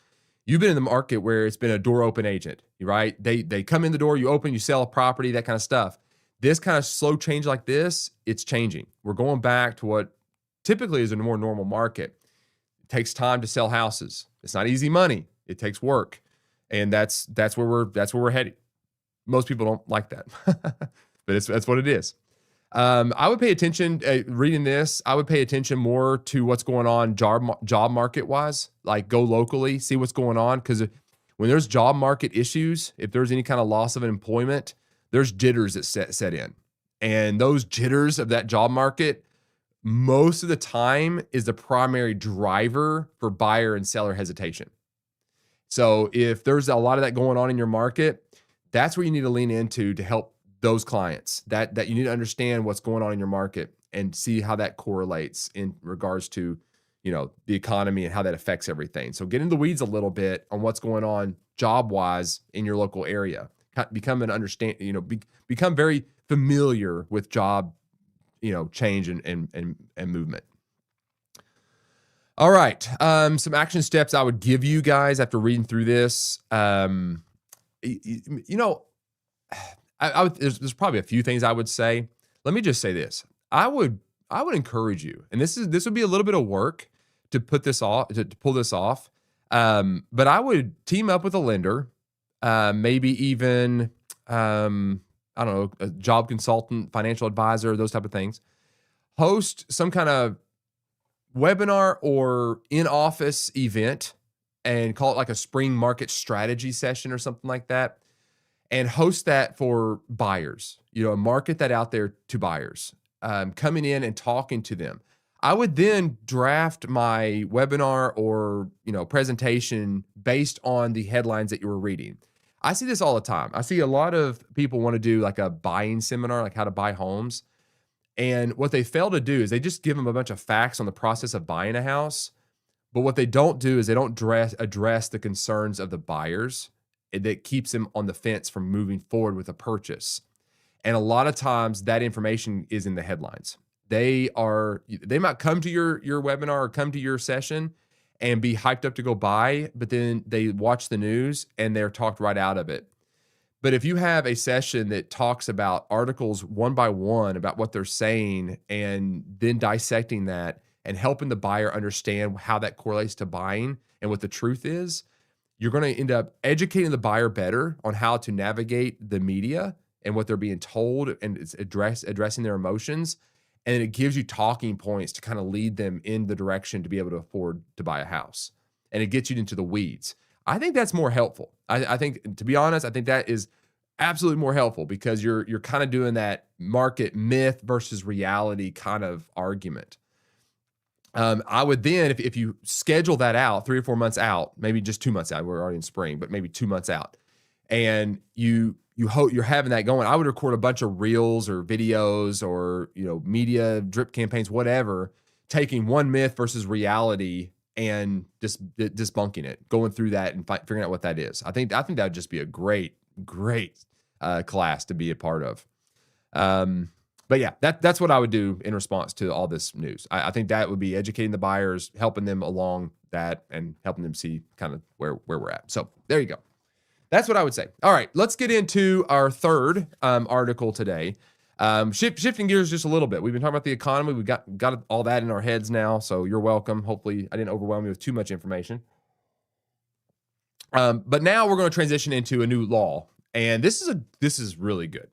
you've been in the market where it's been a door open agent, right? They come in the door, you open, you sell a property, that kind of stuff. This kind of slow change like this, it's changing. We're going back to what typically is a more normal market. It takes time to sell houses. It's not easy money. It takes work. And that's where we're heading. Most people don't like that, but that's what it is. I would pay attention reading this. I would pay attention more to what's going on job market wise. Like, go locally, see what's going on, because when there's job market issues, if there's any kind of loss of employment, there's jitters that set in, and those jitters of that job market most of the time is the primary driver for buyer and seller hesitation. So if there's a lot of that going on in your market, that's where you need to lean into to help those clients. That you need to understand what's going on in your market and see how that correlates in regards to, the economy and how that affects everything. So get into the weeds a little bit on what's going on job-wise in your local area. Become become very familiar with job, change and movement. All right. Some action steps I would give you guys after reading through this. There's probably a few things I would say. Let me just say this. I would encourage you, and this would be a little bit of work to put this off, to pull this off. But I would team up with a lender, maybe even, I don't know, a job consultant, financial advisor, those type of things. Host some kind of webinar or in-office event and call it like a spring market strategy session or something like that, and host that for buyers, market that out there to buyers, coming in and talking to them. I would then draft my webinar or, presentation based on the headlines that you were reading. I see this all the time. I see a lot of people want to do like a buying seminar, like how to buy homes. And what they fail to do is they just give them a bunch of facts on the process of buying a house. But what they don't do is they don't address the concerns of the buyers that keeps them on the fence from moving forward with a purchase. And a lot of times that information is in the headlines. They might come to your webinar or come to your session and be hyped up to go buy, but then they watch the news and they're talked right out of it. But if you have a session that talks about articles one by one about what they're saying and then dissecting that and helping the buyer understand how that correlates to buying and what the truth is, you're going to end up educating the buyer better on how to navigate the media and what they're being told, and it's addressing their emotions. And it gives you talking points to kind of lead them in the direction to be able to afford to buy a house. And it gets you into the weeds. I think that's more helpful. I think, to be honest, I think that is absolutely more helpful because you're kind of doing that market myth versus reality kind of argument. I would then, if you schedule that out 3 or 4 months out, maybe just 2 months out, we're already in spring, but maybe 2 months out, and you hope you're having that going, I would record a bunch of reels or videos or media drip campaigns, whatever, taking one myth versus reality and just debunking it, going through that and figuring out what that is. I think that would just be a great class to be a part of. But yeah, that's what I would do in response to all this news. I think that would be educating the buyers, helping them along that, and helping them see kind of where we're at. So there you go. That's what I would say. All right, let's get into our third article today. Shifting gears just a little bit. We've been talking about the economy. We've got all that in our heads now, so you're welcome. Hopefully, I didn't overwhelm you with too much information. But now we're going to transition into a new law, and this is really good.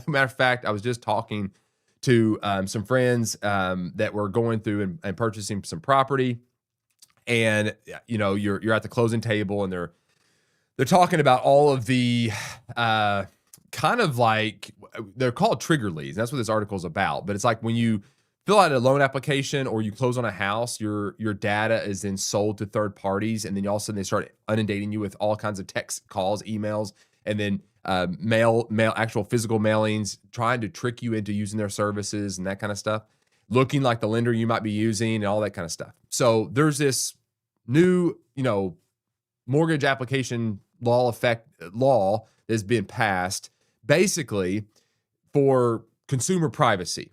Matter of fact, I was just talking to some friends that were going through and purchasing some property, and you're at the closing table, and they're talking about all of the kind of like, they're called trigger leads. That's what this article is about. But it's like when you fill out a loan application or you close on a house, your data is then sold to third parties, and then all of a sudden they start inundating you with all kinds of text calls, emails, and then actual physical mailings, trying to trick you into using their services and that kind of stuff, looking like the lender you might be using and all that kind of stuff. So there's this new, mortgage application law that's been passed basically for consumer privacy.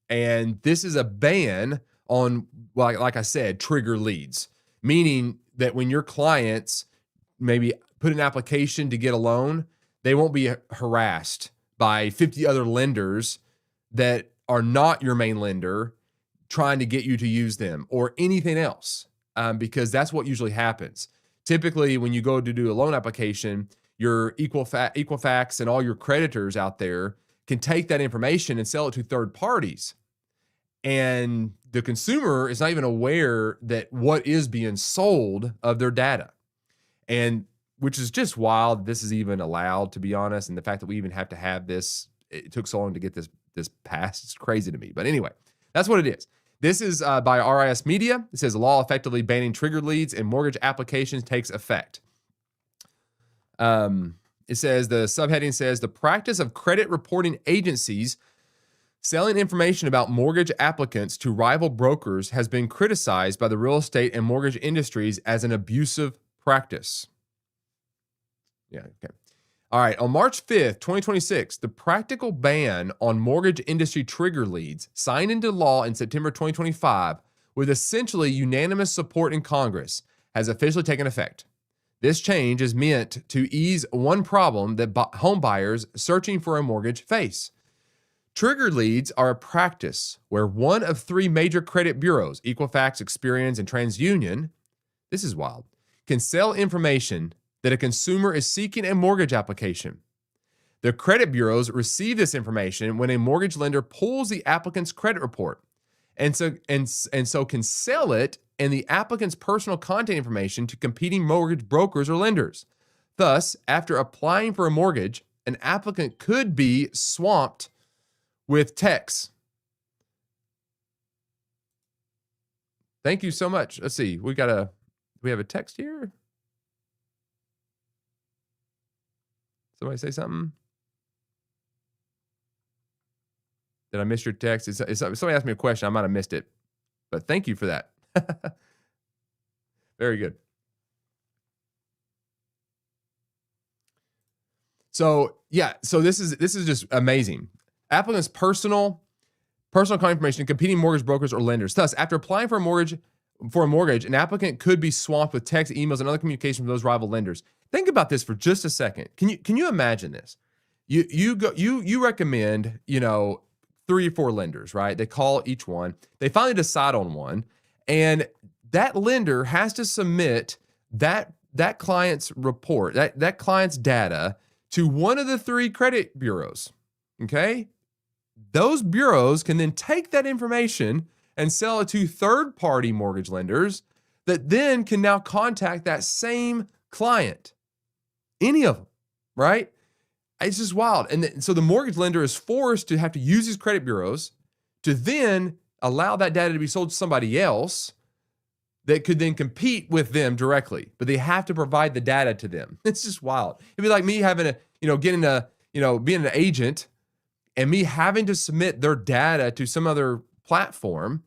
And this is a ban on, like I said, trigger leads, meaning that when your clients maybe put an application to get a loan, they won't be harassed by 50 other lenders that are not your main lender trying to get you to use them or anything else, because that's what usually happens. Typically, when you go to do a loan application, your Equifax and all your creditors out there can take that information and sell it to third parties. And the consumer is not even aware that what is being sold of their data. And which is just wild. This is even allowed, to be honest. And the fact that we even have to have this, it took so long to get this passed. It's crazy to me. But anyway, that's what it is. This is by RIS Media. It says, a law effectively banning triggered leads in mortgage applications takes effect. It says, the subheading says, the practice of credit reporting agencies selling information about mortgage applicants to rival brokers has been criticized by the real estate and mortgage industries as an abusive practice. Yeah, okay. All right, on March 5th, 2026, the practical ban on mortgage industry trigger leads, signed into law in September 2025 with essentially unanimous support in Congress, has officially taken effect. This change is meant to ease one problem that home buyers searching for a mortgage face. Trigger leads are a practice where one of 3 major credit bureaus, Equifax, Experian, and TransUnion, this is wild, can sell information that a consumer is seeking a mortgage application. The credit bureaus receive this information when a mortgage lender pulls the applicant's credit report, and so can sell it and the applicant's personal contact information to competing mortgage brokers or lenders. Thus, after applying for a mortgage, an applicant could be swamped with texts. Thank you so much. Let's see. We have a text here. Somebody say something? Did I miss your text? Somebody asked me a question. I might have missed it, but thank you for that. Very good. So yeah, so this is just amazing. Applicants' personal account information, competing mortgage brokers or lenders. Thus, after applying for a mortgage, an applicant could be swamped with text, emails, and other communication from those rival lenders. Think about this for just a second. Can you imagine this? You recommend, 3 or 4 lenders, right? They call each one. They finally decide on one, and that lender has to submit that client's report, that client's data to one of the 3 credit bureaus. Okay? Those bureaus can then take that information and sell it to third-party mortgage lenders that then can now contact that same client. Any of them, right? It's just wild. And so the mortgage lender is forced to have to use these credit bureaus to then allow that data to be sold to somebody else that could then compete with them directly, but they have to provide the data to them. It's just wild. It'd be like me having being an agent and me having to submit their data to some other platform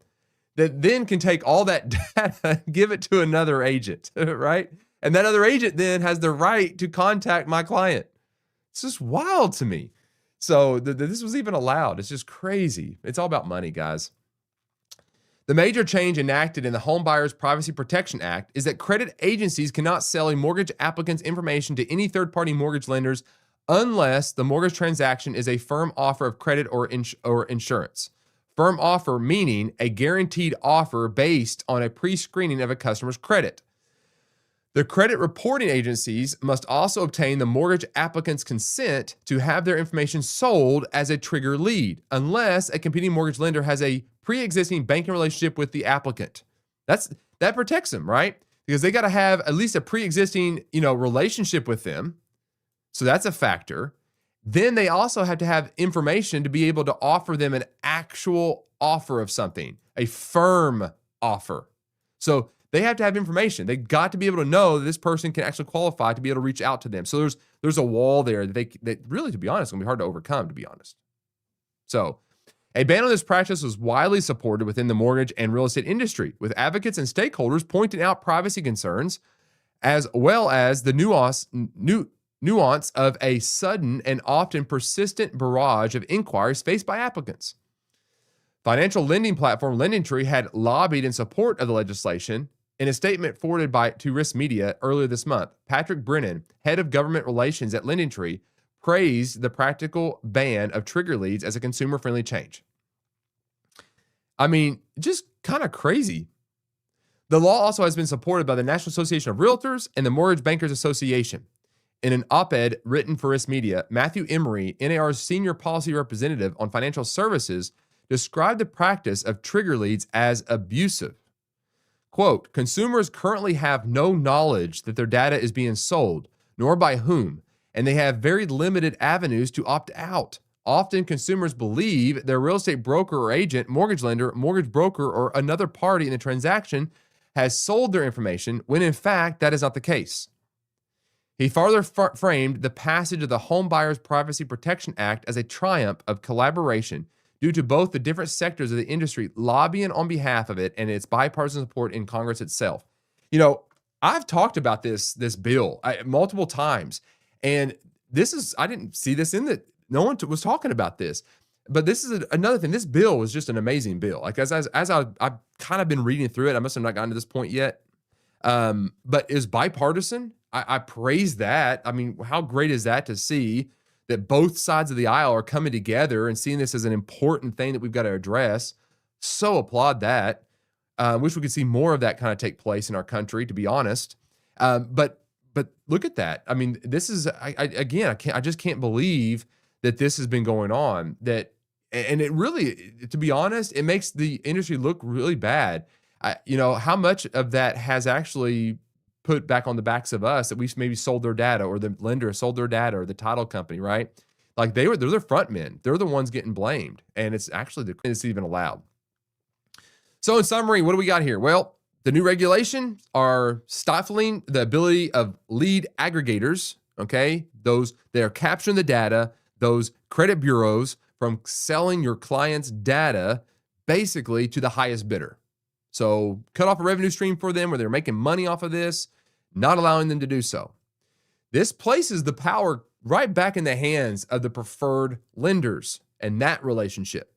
that then can take all that data, give it to another agent, right? And that other agent then has the right to contact my client. It's just wild to me. So this was even allowed. It's just crazy. It's all about money, guys. The major change enacted in the Home Buyers Privacy Protection Act is that credit agencies cannot sell a mortgage applicant's information to any third-party mortgage lenders unless the mortgage transaction is a firm offer of credit or insurance. Firm offer meaning a guaranteed offer based on a pre-screening of a customer's credit. The credit reporting agencies must also obtain the mortgage applicant's consent to have their information sold as a trigger lead, unless a competing mortgage lender has a pre-existing banking relationship with the applicant. That protects them, right? Because they got to have at least a pre-existing, relationship with them. So that's a factor. Then they also have to have information to be able to offer them an actual offer of something, a firm offer. So they have to have information. They got to be able to know that this person can actually qualify to be able to reach out to them. So there's a wall there that really, to be honest, is going to be hard to overcome, to be honest. So a ban on this practice was widely supported within the mortgage and real estate industry, with advocates and stakeholders pointing out privacy concerns, as well as the nuance of a sudden and often persistent barrage of inquiries faced by applicants. Financial lending platform LendingTree had lobbied in support of the legislation. In a statement forwarded to Risk Media earlier this month, Patrick Brennan, head of government relations at LendingTree, praised the practical ban of trigger leads as a consumer-friendly change. I mean, just kind of crazy. The law also has been supported by the National Association of Realtors and the Mortgage Bankers Association. In an op-ed written for Risk Media, Matthew Emery, NAR's senior policy representative on financial services, described the practice of trigger leads as abusive. Quote, consumers currently have no knowledge that their data is being sold, nor by whom, and they have very limited avenues to opt out. Often consumers believe their real estate broker or agent, mortgage lender, mortgage broker, or another party in the transaction has sold their information, when in fact that is not the case. He further framed the passage of the Home Buyers Privacy Protection Act as a triumph of collaboration due to both the different sectors of the industry lobbying on behalf of it and its bipartisan support in Congress itself. I've talked about this bill multiple times, and I didn't see this no one was talking about this, but this is another thing. This bill was just an amazing bill. Like as I've kind of been reading through it, I must have not gotten to this point yet, but it was bipartisan. I praise that. I mean, how great is that to see that both sides of the aisle are coming together and seeing this as an important thing that we've got to address. So applaud that. Wish we could see more of that kind of take place in our country, to be honest. But look at that. I mean, this is I just can't believe that this has been going on. And it really, to be honest, it makes the industry look really bad. How much of that has actually put back on the backs of us that we maybe sold their data, or the lender sold their data, or the title company, right? Like they're the front men. They're the ones getting blamed. And it's actually it's even allowed. So in summary, what do we got here? Well, the new regulations are stifling the ability of lead aggregators, okay? They are capturing the data, those credit bureaus, from selling your client's data basically to the highest bidder. So cut off a revenue stream for them where they're making money off of this, not allowing them to do so. This places the power right back in the hands of the preferred lenders and that relationship.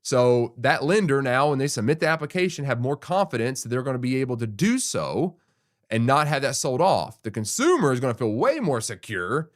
So that lender now, when they submit the application, have more confidence that they're going to be able to do so and not have that sold off. The consumer is going to feel way more secure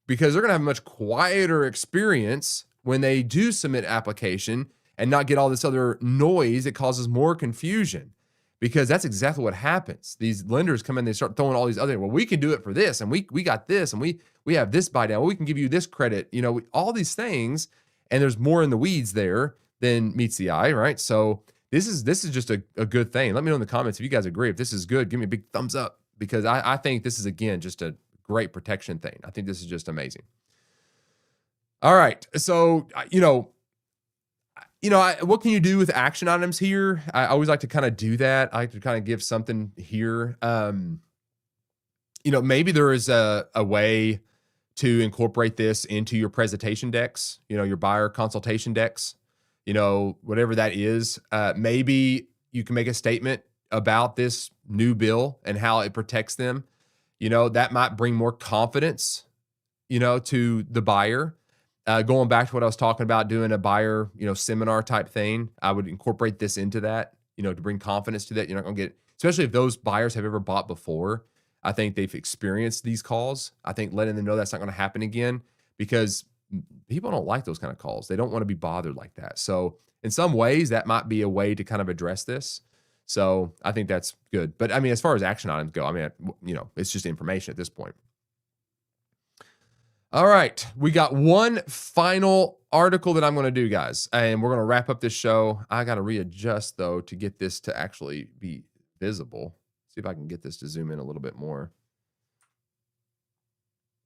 because they're going to have a much quieter experience when they do submit application and not get all this other noise that causes more confusion, because that's exactly what happens. These lenders come in, they start throwing all these other, well, we can do it for this, and we got this, and we have this buy down, well, we can give you this credit, all these things, and there's more in the weeds there than meets the eye, right? So this is just a good thing. Let me know in the comments if you guys agree. If this is good, give me a big thumbs up, because I think this is, again, just a great protection thing. I think this is just amazing. All right, so what can you do with action items here? I always like to kind of do that. I like to kind of give something here. Maybe there is a way to incorporate this into your presentation decks, your buyer consultation decks, whatever that is. Maybe you can make a statement about this new bill and how it protects them. That might bring more confidence, to the buyer. Going back to what I was talking about, doing a buyer, seminar type thing, I would incorporate this into that, to bring confidence to that. You're not going to get, especially if those buyers have ever bought before. I think they've experienced these calls. I think letting them know that's not going to happen again, because people don't like those kind of calls. They don't want to be bothered like that. So in some ways, that might be a way to kind of address this. So I think that's good. But I mean, as far as action items go, I mean, it's just information at this point. All right, we got one final article that I'm going to do, guys, and we're going to wrap up this show. I got to readjust, though, to get this to actually be visible. See if I can get this to zoom in a little bit more.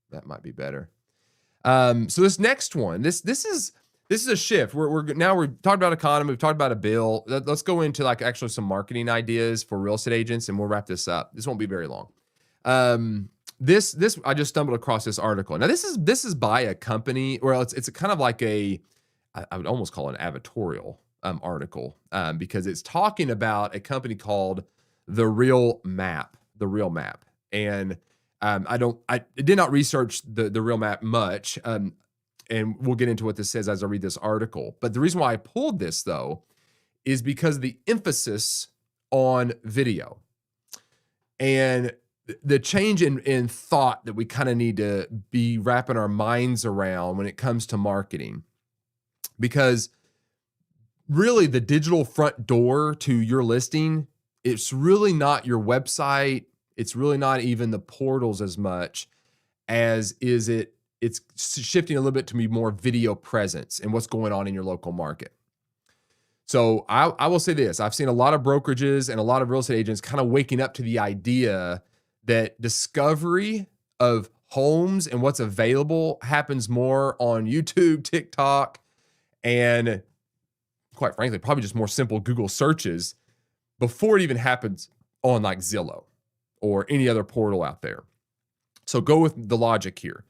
That might be better. So this next one, this is a shift. We're talking about economy, we've talked about a bill. Let's go into actually some marketing ideas for real estate agents, and we'll wrap this up. This won't be very long. This I just stumbled across this article. Now this is by a company. Well, it's kind of like I would almost call it an advertorial article, because it's talking about a company called The Real Map. And I did not research the Real Map much, and we'll get into what this says as I read this article. But the reason why I pulled this, though, is because of the emphasis on video and the change in thought that we kind of need to be wrapping our minds around when it comes to marketing. Because really, the digital front door to your listing, it's really not your website. It's really not even the portals as much as it's shifting a little bit to be more video presence and what's going on in your local market. So I will say this. I've seen a lot of brokerages and a lot of real estate agents kind of waking up to the idea that discovery of homes and what's available happens more on YouTube, TikTok, and quite frankly, probably just more simple Google searches before it even happens on Zillow or any other portal out there. So go with the logic here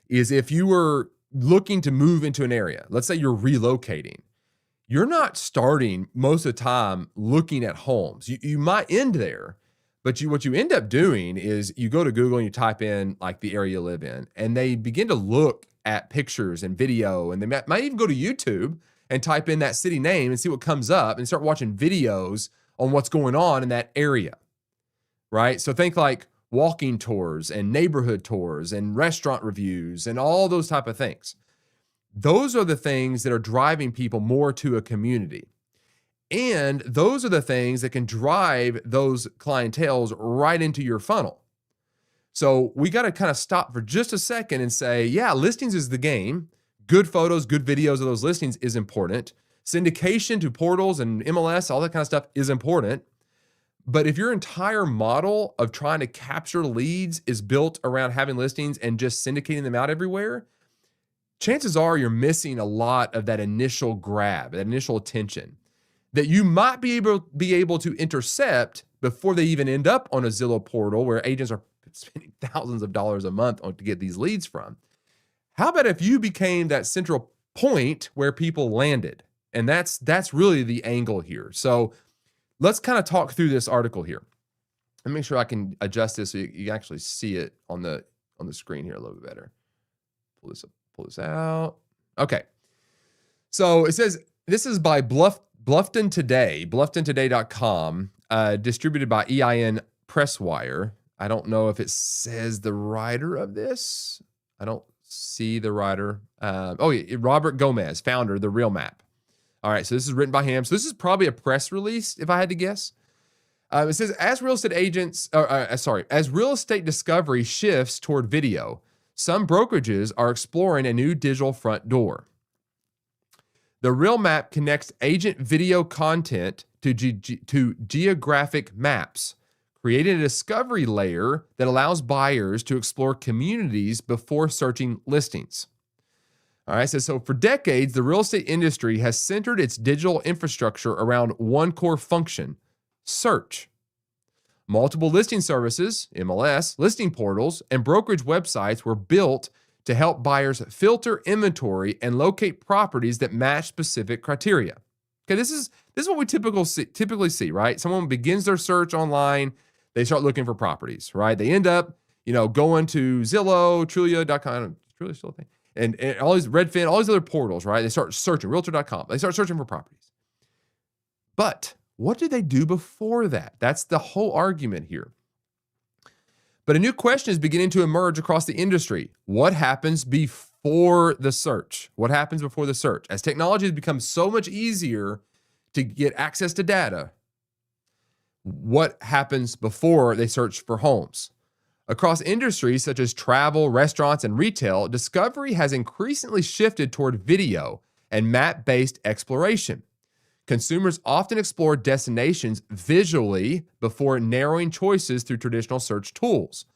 is if you were looking to move into an area, let's say you're relocating, you're not starting most of the time looking at homes. You might end there, but what you end up doing is you go to Google and you type in the area you live in, and they begin to look at pictures and video, and they might even go to YouTube and type in that city name and see what comes up and start watching videos on what's going on in that area, right? So think walking tours and neighborhood tours and restaurant reviews and all those type of things. Those are the things that are driving people more to a community. And those are the things that can drive those clienteles right into your funnel. So we got to kind of stop for just a second and say, yeah, listings is the game. Good photos, good videos of those listings is important. Syndication to portals and MLS, all that kind of stuff is important. But if your entire model of trying to capture leads is built around having listings and just syndicating them out everywhere, chances are you're missing a lot of that initial grab, that initial attention that you might be able to intercept before they even end up on a Zillow portal where agents are spending thousands of dollars a month to get these leads from. How about if you became that central point where people landed? And that's really the angle here. So let's kind of talk through this article here. Let me make sure I can adjust this so you can actually see it on the screen here a little bit better. Pull this out. Okay. So it says this is by Bluffton Today, blufftontoday.com, distributed by EIN Presswire. I don't know if it says the writer of this. I don't see the writer. Robert Gomez, founder of The Real Map. All right, so this is written by him. So this is probably a press release, if I had to guess. It says, as real estate discovery shifts toward video, some brokerages are exploring a new digital front door. The Real Map connects agent video content to geographic maps, creating a discovery layer that allows buyers to explore communities before searching listings. All right, so for decades, the real estate industry has centered its digital infrastructure around one core function: search. Multiple listing services, MLS, listing portals, and brokerage websites were built to help buyers filter inventory and locate properties that match specific criteria. Okay, this is what we typically see, right? Someone begins their search online, they start looking for properties, right? They end up, going to Zillow, Trulia.com, Trulia still a thing, and all these Redfin, all these other portals, right? They start searching, Realtor.com. They start searching for properties. But what did they do before that? That's the whole argument here. But a new question is beginning to emerge across the industry. What happens before the search? What happens before the search? As technology has become so much easier to get access to data, what happens before they search for homes? Across industries such as travel, restaurants, and retail, discovery has increasingly shifted toward video and map-based exploration. Consumers often explore destinations visually before narrowing choices through traditional search tools.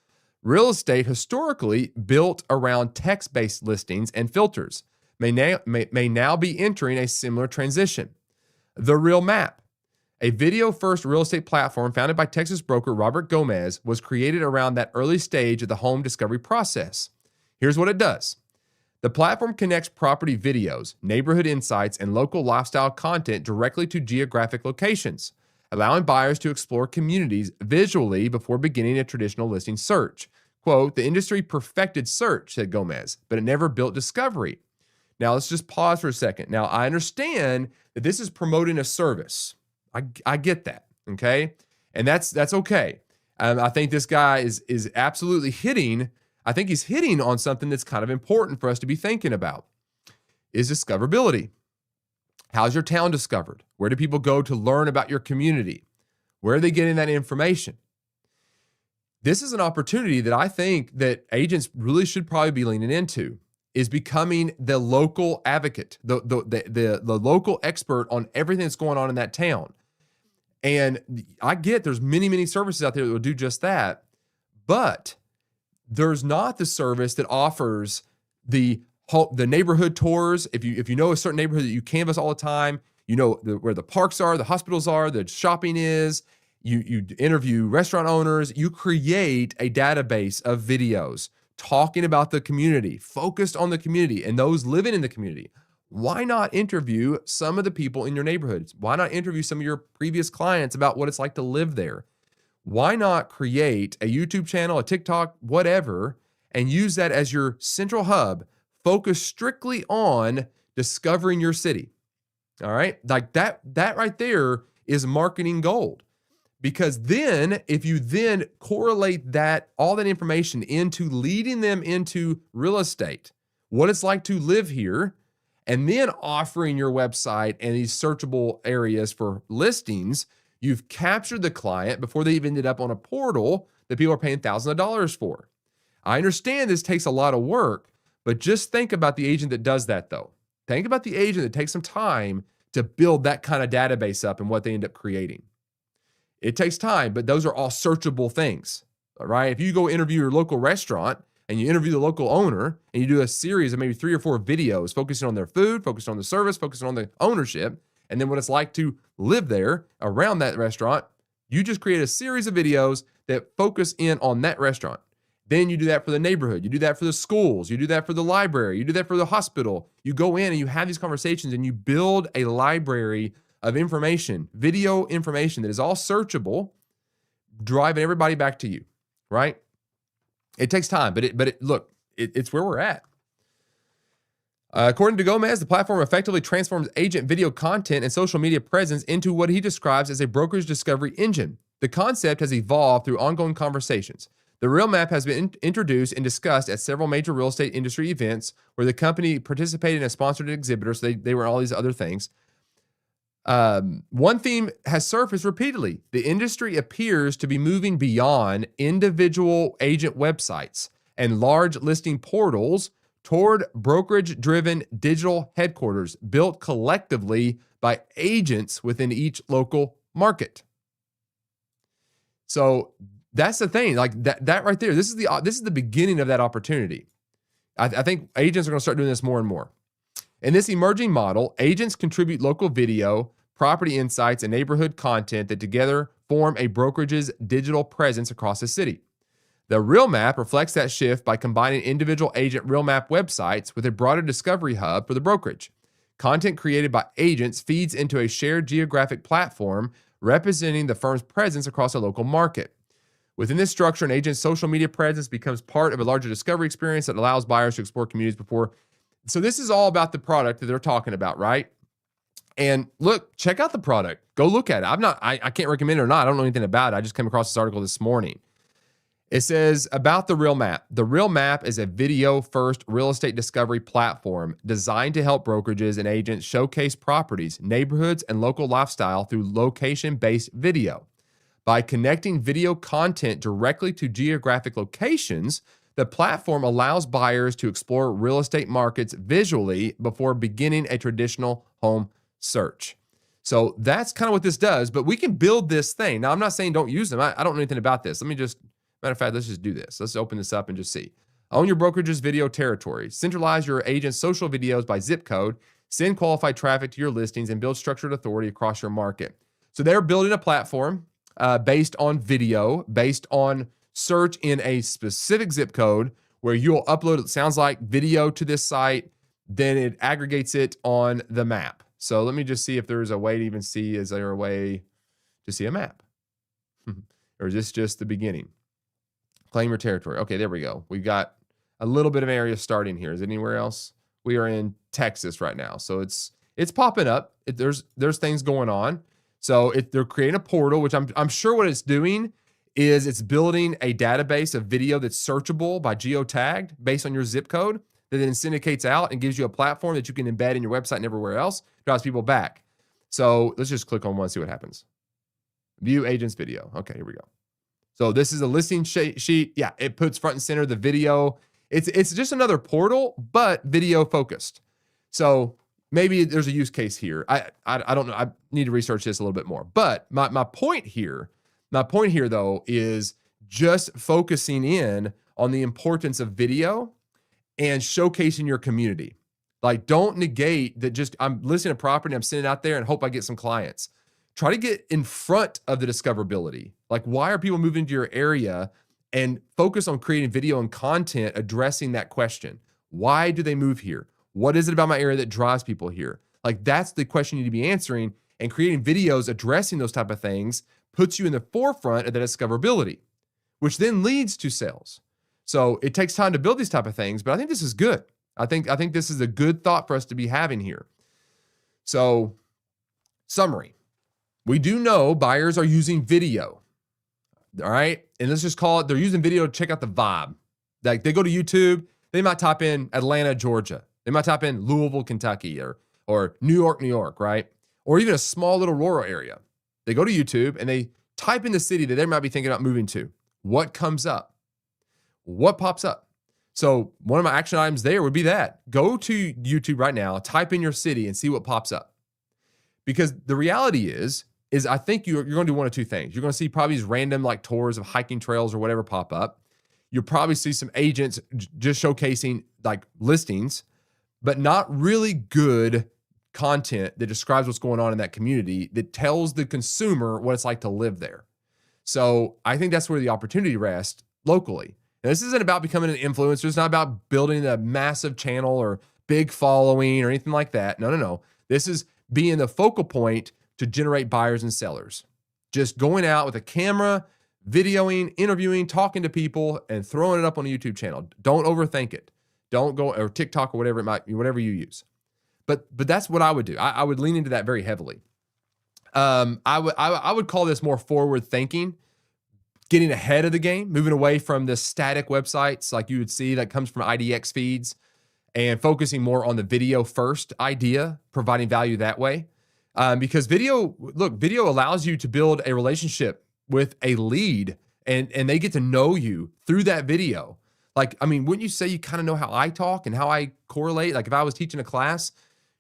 Real estate, historically built around text-based listings and filters, may now be entering a similar transition. The Real Map, a video-first real estate platform founded by Texas broker Robert Gomez, was created around that early stage of the home discovery process. Here's what it does. The platform connects property videos, neighborhood insights, and local lifestyle content directly to geographic locations, allowing buyers to explore communities visually before beginning a traditional listing search. Quote, "The industry perfected search," said Gomez, "but it never built discovery." Now, let's just pause for a second. Now, I understand that this is promoting a service. I get that, okay? And that's okay. I think this guy is absolutely hitting on something that's kind of important for us to be thinking about, is discoverability. How's your town discovered? Where do people go to learn about your community? Where are they getting that information? This is an opportunity that I think that agents really should probably be leaning into, is becoming the local advocate, the local expert on everything that's going on in that town. And I get there's many services out there that will do just that, but there's not the service that offers the neighborhood tours. If you know a certain neighborhood that you canvass all the time, where the parks are, the hospitals are, the shopping is, you interview restaurant owners, you create a database of videos talking about the community, focused on the community and those living in the community. Why not interview some of the people in your neighborhoods? Why not interview some of your previous clients about what it's like to live there? Why not create a YouTube channel, a TikTok, whatever, and use that as your central hub, focus strictly on discovering your city? All right? Like that right there is marketing gold. Because then if you then correlate all that information into leading them into real estate, what it's like to live here, and then offering your website and these searchable areas for listings, you've captured the client before they even ended up on a portal that people are paying thousands of dollars for. I understand this takes a lot of work, but just think about the agent that does that though. Think about the agent that takes some time to build that kind of database up and what they end up creating. It takes time, but those are all searchable things, all right? If you go interview your local restaurant and you interview the local owner and you do a series of maybe 3 or 4 videos focusing on their food, focusing on the service, focusing on the ownership, and then what it's like to live there around that restaurant, you just create a series of videos that focus in on that restaurant. Then you do that for the neighborhood. You do that for the schools. You do that for the library. You do that for the hospital. You go in and you have these conversations and you build a library of information, video information that is all searchable, driving everybody back to you, right? It takes time, but it's where we're at. According to Gomez, the platform effectively transforms agent video content and social media presence into what he describes as a brokerage discovery engine. The concept has evolved through ongoing conversations. The Real Map has been introduced and discussed at several major real estate industry events where the company participated as sponsored exhibitors. So they were all these other things. One theme has surfaced repeatedly. The industry appears to be moving beyond individual agent websites and large listing portals toward brokerage-driven digital headquarters built collectively by agents within each local market. So that's the thing, like that right there. This is the beginning of that opportunity. I think agents are going to start doing this more and more. In this emerging model, agents contribute local video, property insights, and neighborhood content that together form a brokerage's digital presence across the city. The Real Map reflects that shift by combining individual agent Real Map websites with a broader discovery hub for the brokerage. Content created by agents feeds into a shared geographic platform representing the firm's presence across a local market. Within this structure, an agent's social media presence becomes part of a larger discovery experience that allows buyers to explore communities before. So this is all about the product that they're talking about, right? And look, check out the product. Go look at it. I can't recommend it or not. I don't know anything about it. I just came across this article this morning. It says about the Real Map. The Real Map is a video-first real estate discovery platform designed to help brokerages and agents showcase properties, neighborhoods, and local lifestyle through location-based video. By connecting video content directly to geographic locations, the platform allows buyers to explore real estate markets visually before beginning a traditional home search. So that's kind of what this does, but we can build this thing. Now, I'm not saying don't use them. I don't know anything about this. Matter of fact, let's just do this. Let's open this up and just see. Own your brokerage's video territory. Centralize your agent's social videos by zip code. Send qualified traffic to your listings and build structured authority across your market. So they're building a platform based on video, based on search in a specific zip code where you'll upload, it sounds like, video to this site, then it aggregates it on the map. So let me just see if there's a way to even see, is there a way to see a map? Or is this just the beginning? Claim your territory. Okay, there we go. We've got a little bit of area starting here. Is it anywhere else? We are in Texas right now. So it's popping up. There's things going on. So they're creating a portal, which I'm sure what it's doing is it's building a database of video that's searchable by geotagged based on your zip code that then syndicates out and gives you a platform that you can embed in your website and everywhere else, drives people back. So let's just click on one and see what happens. View agents video. Okay, here we go. So this is a listing sheet. Yeah, it puts front and center the video. It's just another portal, but video focused. So maybe there's a use case here. I don't know. I need to research this a little bit more. But my point here though is just focusing in on the importance of video and showcasing your community. Like, don't negate that. Just I'm listing a property, I'm sitting out there and hope I get some clients. Try to get in front of the discoverability. Like, why are people moving to your area? And focus on creating video and content addressing that question. Why do they move here? What is it about my area that drives people here? Like, that's the question you need to be answering, and creating videos addressing those type of things puts you in the forefront of the discoverability, which then leads to sales. So it takes time to build these type of things, but I think this is good. I think this is a good thought for us to be having here. So, summary. We do know buyers are using video. All right. And let's just call it, they're using video to check out the vibe. Like, they go to YouTube, they might type in Atlanta, Georgia. They might type in Louisville, Kentucky, or New York, right? Or even a small little rural area. They go to YouTube and they type in the city that they might be thinking about moving to. What comes up? What pops up? So one of my action items there would be that. Go to YouTube right now, type in your city and see what pops up. Because the reality is I think you're going to do one of two things. You're going to see probably these random like tours of hiking trails or whatever pop up. You'll probably see some agents just showcasing like listings, but not really good content that describes what's going on in that community, that tells the consumer what it's like to live there. So I think that's where the opportunity rests locally. Now, this isn't about becoming an influencer. It's not about building a massive channel or big following or anything like that. No. This is being the focal point to generate buyers and sellers. Just going out with a camera, videoing, interviewing, talking to people, and throwing it up on a YouTube channel. Don't overthink it. Don't go, or TikTok or whatever it might be, whatever you use. But that's what I would do. I would lean into that very heavily. I would call this more forward thinking, getting ahead of the game, moving away from the static websites like you would see that comes from IDX feeds, and focusing more on the video first idea, providing value that way. Because video allows you to build a relationship with a lead, and they get to know you through that video. Like, I mean, wouldn't you say you kind of know how I talk and how I correlate? Like if I was teaching a class,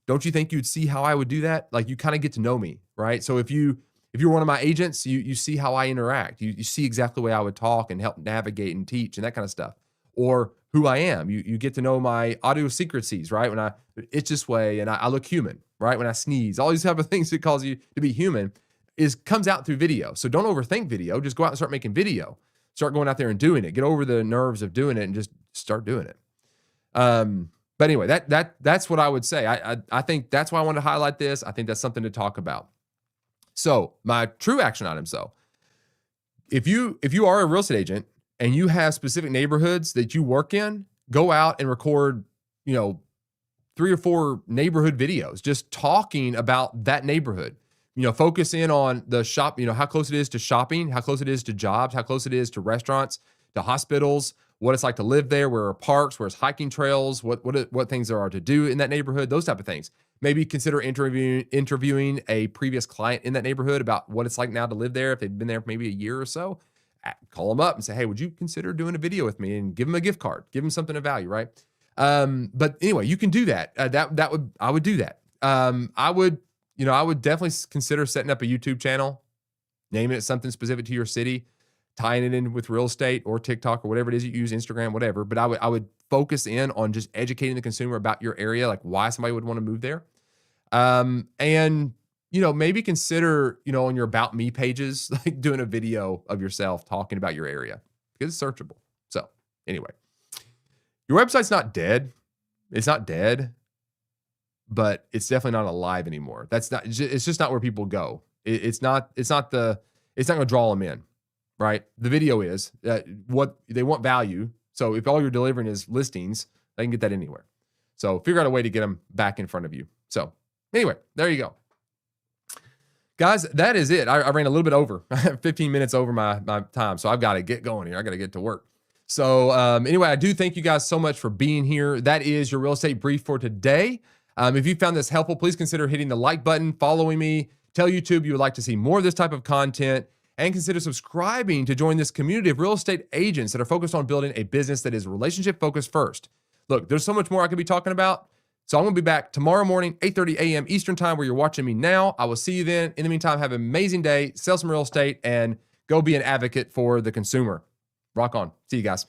don't you think you'd see how I would do that? Like you kind of get to know me, right? So if you're one of my agents, you see how I interact. You see exactly the way I would talk and help navigate and teach and that kind of stuff. Or who I am. You get to know my audio secrecies, right? When I itch this way and I look human, right? When I sneeze, all these type of things that cause you to be human comes out through video. So don't overthink video. Just go out and start making video. Start going out there and doing it. Get over the nerves of doing it and just start doing it. But anyway, that's what I would say. I think that's why I wanted to highlight this. I think that's something to talk about. So my true action items though, if you are a real estate agent and you have specific neighborhoods that you work in, go out and record, 3 or 4 neighborhood videos, just talking about that neighborhood. Focus in on the shop, how close it is to shopping, how close it is to jobs, how close it is to restaurants, to hospitals, what it's like to live there, where are parks, where's hiking trails, what things there are to do in that neighborhood, those type of things. Maybe consider interviewing a previous client in that neighborhood about what it's like now to live there. If they've been there for maybe a year or so, call them up and say, hey, would you consider doing a video with me, and give them a gift card, give them something of value, right? But anyway, you can do that. I would do that. I would definitely consider setting up a YouTube channel, naming it something specific to your city, tying it in with real estate or TikTok or whatever it is you use, Instagram, whatever. But I would focus in on just educating the consumer about your area, like why somebody would want to move there. And maybe consider, on your About Me pages, like doing a video of yourself talking about your area, because it's searchable. So anyway, your website's not dead. It's not dead, but it's definitely not alive anymore. It's just not where people go. It's not going to draw them in, right? The video is what they want, value. So if all you're delivering is listings, they can get that anywhere. So figure out a way to get them back in front of you. So anyway, there you go. Guys, that is it. I ran a little bit over, 15 minutes over my time. So I've got to get going here. I got to get to work. So anyway, I do thank you guys so much for being here. That is your real estate brief for today. If you found this helpful, please consider hitting the like button, following me, tell YouTube you would like to see more of this type of content, and consider subscribing to join this community of real estate agents that are focused on building a business that is relationship focused first. Look, there's so much more I could be talking about. So I'm going to be back tomorrow morning, 8:30 a.m. Eastern time, where you're watching me now. I will see you then. In the meantime, have an amazing day, sell some real estate, and go be an advocate for the consumer. Rock on. See you guys.